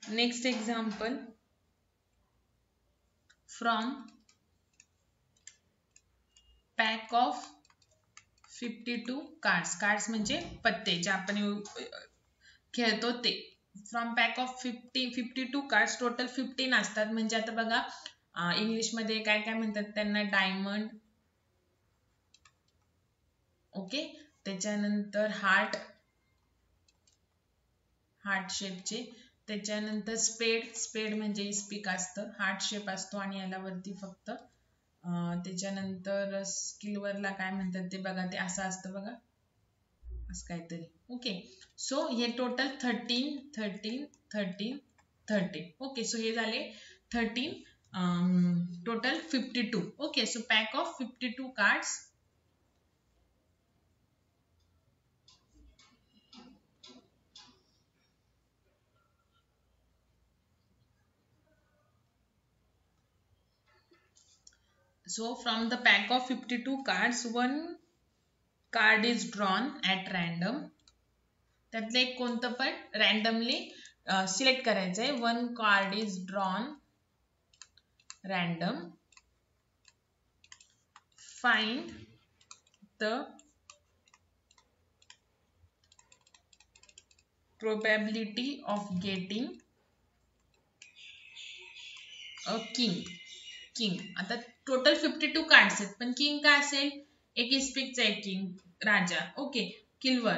Next example, from pack of 52 cards. Cards म्हणजे पत्ते जे आपण खेळतो ते. From pack of 52 cards, total 15 असतात. म्हणजे आता बघा इंग्लिशमध्ये काय काय म्हणतात त्यांना, डायमंड, ओके. त्याच्यानंतर हार्ट शेपचे. त्याच्यानंतर स्पेड म्हणजे इस्पिक असतं, हार्ट शेप असतो आणि याला वरती फक्त त्याच्यानंतर स्किलवरला काय म्हणतात ते बघा, ते असं असतं बघा, असं काहीतरी. ओके, सो हे टोटल 13. ओके, सो हे झाले 13, total 52. Okay, so pack of 52 cards. So from the pack of 52 cards, one card is drawn at random. त्यातलं एक कोणतं पण रॅन्डमली सिलेक्ट करायचं आहे. One card is drawn random. Find the probability of getting a king. आता total 52 cards आहेत, पण king काय असेल, एक इस्पिकचा एक किंग, राजा. ओके, किल्वर,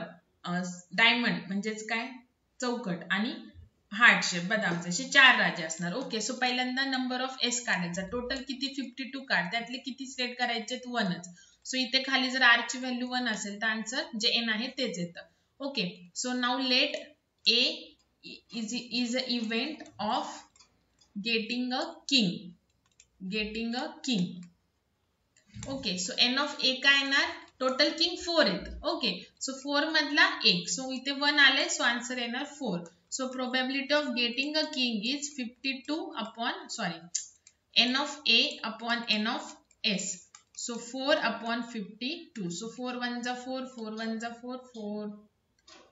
डायमंड म्हणजेच काय, चौकट, आणि हार्ट शेप बदामचे, असे 4 राजे असणार. ओके, सो पहिल्यांदा नंबर ऑफ एस काढायचा. टोटल किती, 52 कार्ड, त्यातले किती सिलेक्ट करायचे, 1च. सो इथे खाली जर आर ची व्हॅल्यू 1 असेल तर आन्सर जे एन आहे तेच येतं. Okay, so now let A is a event of getting a king. Okay, so n of A काय येणार, टोटल किंग 4 आहेत. ओके, सो 4 मधला एक, सो इथे 1 आले, सो आन्सर येणार 4. So probability of getting a king is 52 upon N of A upon N of S. So 4 upon 52. So 4 1 जा 4, 4 1 जा 4, 4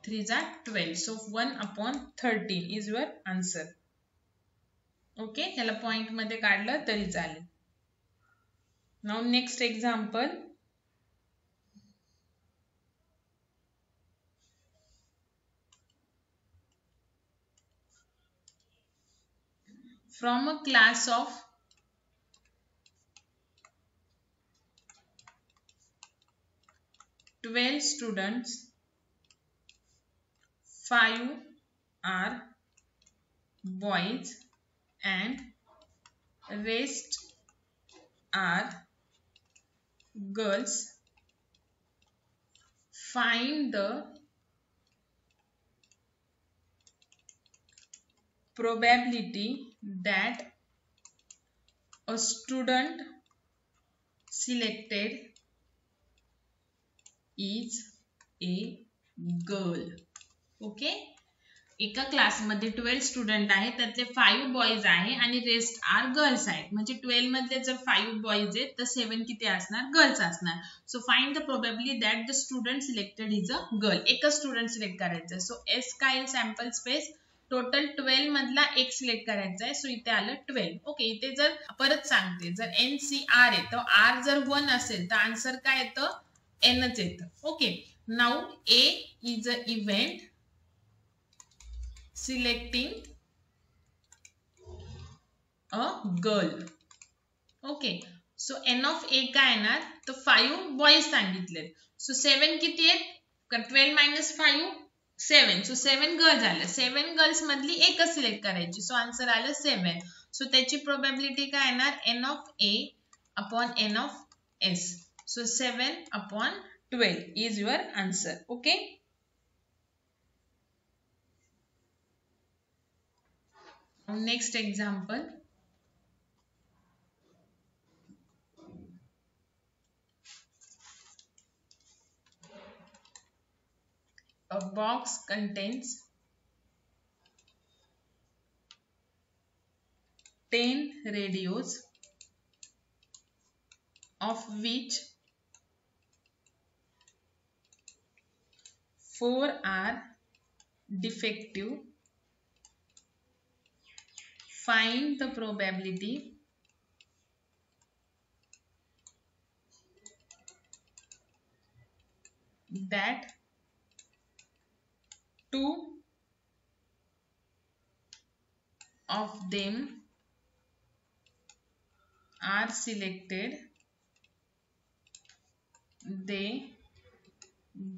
3 जा 12. So 1 upon 13 is your answer. Okay, ह्याला पॉइंट मध्ये काढलं तरी चालेल. Now next example. From a class of 12 students, 5 are boys and rest are girls. Find the probability that a student selected is a girl. Okay, एका क्लासमध्ये 12 student आहेत, त्यातले 5 boys आहे आणि रेस्ट आर गर्ल्स आहेत. म्हणजे 12 मधले जर 5 बॉईज आहेत तर 7 किती असणार, गर्ल्स असणार. So find the probability that the student selected is a girl. एकच स्टुडंट सिलेक्ट करायचं. सो एस काय येईल, सॅम्पल स्पेस, टोटल 12 मधला एक सिलेक्ट करायचा आहे. सो इथे आलं 12. ओके, इथे जर परत सांगते, जर एन सी आर आहे तर आर जर 1 असेल तर आन्सर काय येतं, एनच येतं. Okay, now A is a event selecting a girl. Okay, so n of A काय येणार, तर 5 बॉईज सांगितले. सो 7 किती आहेत, 12 मायनस 5 7. सो 7 गर्ल्स आल्या. 7 गर्ल्स मधली एकच सिलेक्ट करायची. सो आन्सर आलं 7. सो त्याची प्रोबॅबिलिटी काय येणार, n of A upon N of S. So 7 upon 12 is your answer. Okay, next example. A box contains 10 radios, of which 4 are defective. Find the probability that 2 of them are selected, they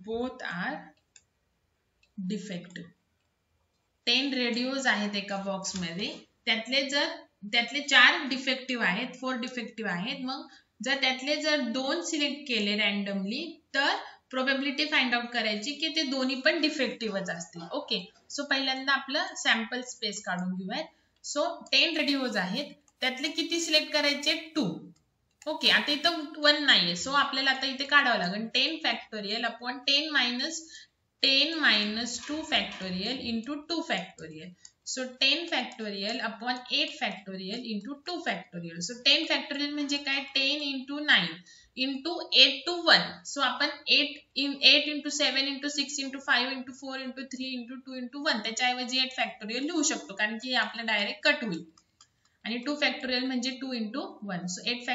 both are defective. 10 रेडिओज आहेत एका box मध्ये, त्यातले 4 defective आहेत, 4 defective आहेत. मग जर त्यातले जर 2 सिलेक्ट केले रॅन्डमली तर प्रोबॅबिलिटी फाइंड आउट करायची की ते दोन्ही पण डिफेक्टिव्हच असतील. ओके, सो पहिल्यांदा आपलं सॅम्पल स्पेस काढून घेऊयात. सो 10 रेडिओज आहेत, त्यातले किती सिलेक्ट करायचे? 2. ओके, आता इथं 1 नाहीये, सो आपल्याला आता इथे काढावं लागेल 10 factorial upon 10 minus 2 factorial into 2 factorial. So 10 factorial upon 8 factorial into 2 factorial. So 10 factorial म्हणजे काय? 10 into 9 into 8 to 1. So आपण 8 into 7 into 6 into 5 into 4 into 3 into 2 into 1 त्याच्याऐवजी 8 factorial लिहू शकतो कारण की आपलं डायरेक्ट कट होईल. आणि 2 factorial म्हणजे 2 into 1. So 8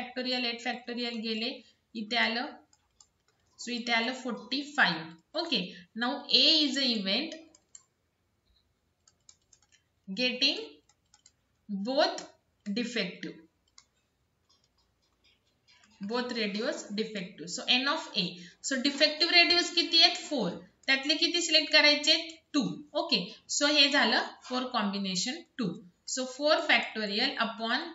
factorial गेले, इथे आलं. So इथे आलं 45. Okay, now A is an event getting both defective, both radios defective. So N of A. So defective radios किती आहेत? 4. त्यातले किती सिलेक्ट करायचे? 2. Okay, so हे झालं 4 combination 2. So 4 factorial upon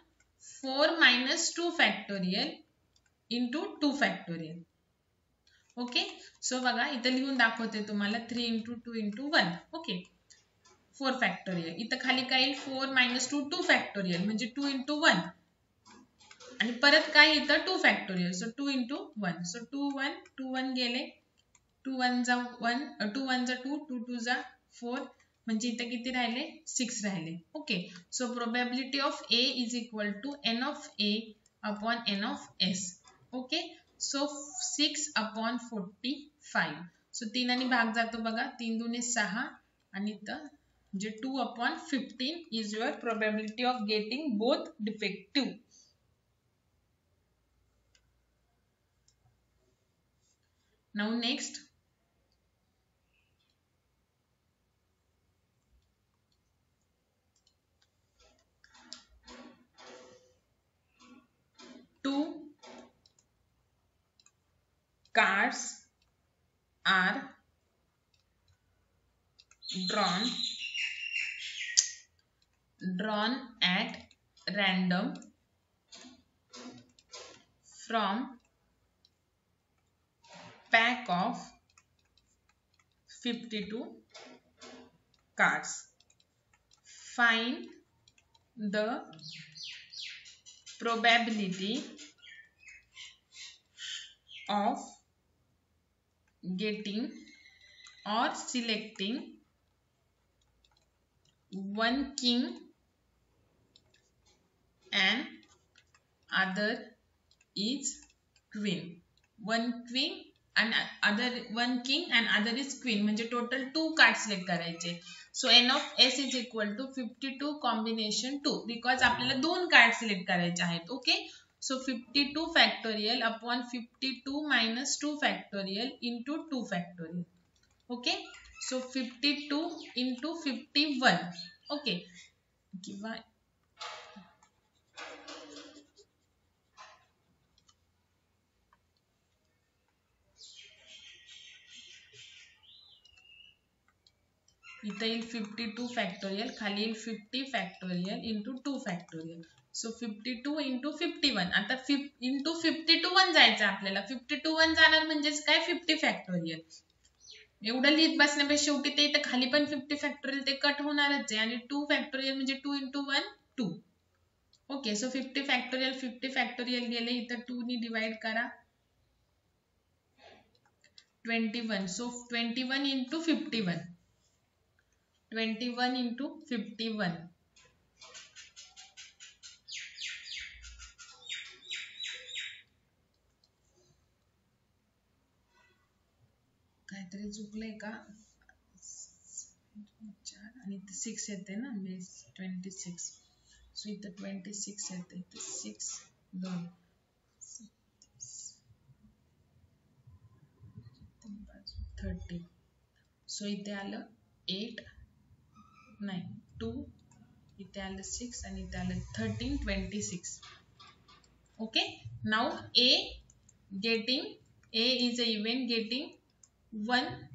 4 minus 2 factorial into 2 factorial. Okay, so बघा इथं लिहून दाखवते तुम्हाला 3 into 2 into 1. Okay, 4 factorial. इथं खाली काय येईल? 4 minus 2 2 फॅक्टोरियल म्हणजे 2 into 1. आणि परत काय इथं 2 फॅक्टोरियल. So 2 into 1. सो 2 1 गेले, 2 1 जा 1, 2 1 जा 2, 2 2 जा 4 म्हणजे इथं किती राहिले? 6 राहिले. Okay, so probability of A is equal to N of A upon N of S. Okay, so 6 upon 45. सो 3 आणि भाग जातो बघा, 3 दुने 6 आणि इथं म्हणजे 2 upon 15 is your probability of getting both defective. Now next, two cards are drawn at random from pack of 52 cards. Find the probability of getting or selecting one king and other is queen. One queen and one king and other is queen म्हणजे total 2 card select करायचे. So N of S is equal to 52 combination 2 because आपल्याला 2 card select करायचे आहेत. Okay, so 52 factorial upon 52 minus 2 factorial into 2 factorial. Okay, so 52 into 51. Okay, किंवा इथं येईल 52 factorial, खाली येईल 50 factorial into 2 factorial. So 52 into 51. आता इंटू 51 जायचं आपल्याला. 52 जाणार म्हणजेच काय? 50 फॅक्टोरियल. एवढं लिहित बसण्यापेक्षा शेवटी ते इथं खाली पण 50 फॅक्टोरियल ते कट होणारच आहे आणि 2 फॅक्टोरियल म्हणजे 2 into 1 2. ओके, सो 50 फॅक्टोरियल गेले, इथं 2 नी डिवाइड करा. 21. So 21 into 51. 21 into 51. काहीतरी चुकलंय का? 4 आणि 6 येते ना, 26. सो इथं 26 येते, 6 2 30. सो इथे आलं 8 नाही 2, इथे आलं 6 आणि इथे आलं 13, 26. Okay, now A is a event getting 1